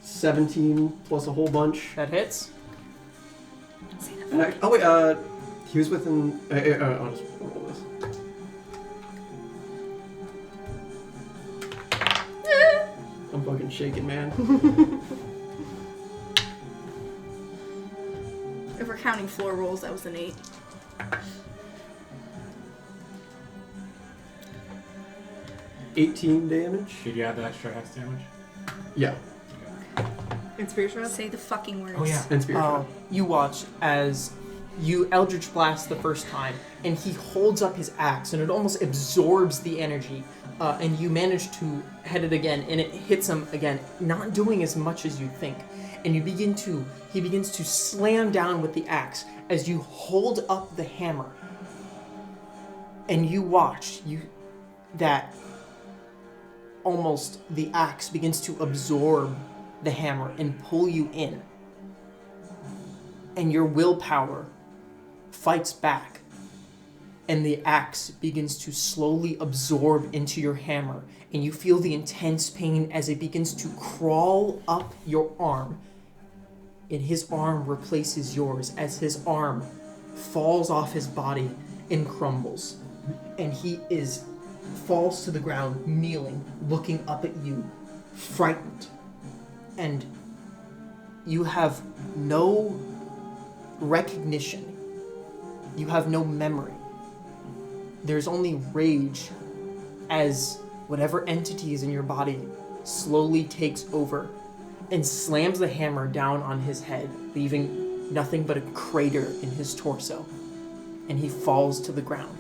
17 plus a whole bunch. That hits. Say the And oh wait, he was within. I'll just roll this. I'm fucking shaking, man. If we're counting floor rolls, that was an 8. $18 damage. Did you add the extra hex damage? Yeah, Inspiration? Say the fucking words. Oh yeah. and spirit shot. You watch as you Eldritch Blast the first time, and he holds up his axe, and it almost absorbs the energy. And you manage to hit it again, and it hits him again, not doing as much as you think. And he begins to slam down with the axe as you hold up the hammer. And you watch that almost the axe begins to absorb the hammer and pull you in. And your willpower fights back. And the axe begins to slowly absorb into your hammer. And you feel the intense pain as it begins to crawl up your arm. And his arm replaces yours as his arm falls off his body and crumbles. And he falls to the ground, kneeling, looking up at you, frightened. And you have no recognition You have no memory. There's only rage as whatever entity is in your body slowly takes over and slams the hammer down on his head, leaving nothing but a crater in his torso. And he falls to the ground.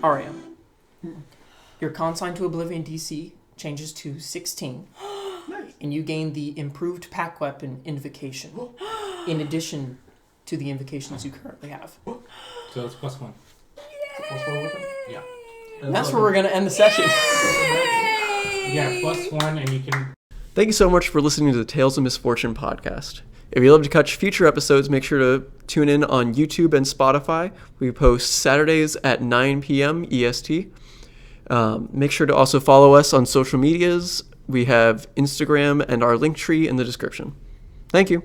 Aria, your consign to Oblivion DC changes to 16. Nice. And you gain the improved pack weapon Invocation, in addition to the invocations you currently have. So it's +1. +1 weapon? Yeah. And that's where we're going to end the session. Yeah, +1, and you can. Thank you so much for listening to the Tales of Misfortune podcast. If you'd love to catch future episodes, make sure to tune in on YouTube and Spotify. We post Saturdays at 9 p.m. EST. Make sure to also follow us on social medias. We have Instagram and our link tree in the description. Thank you.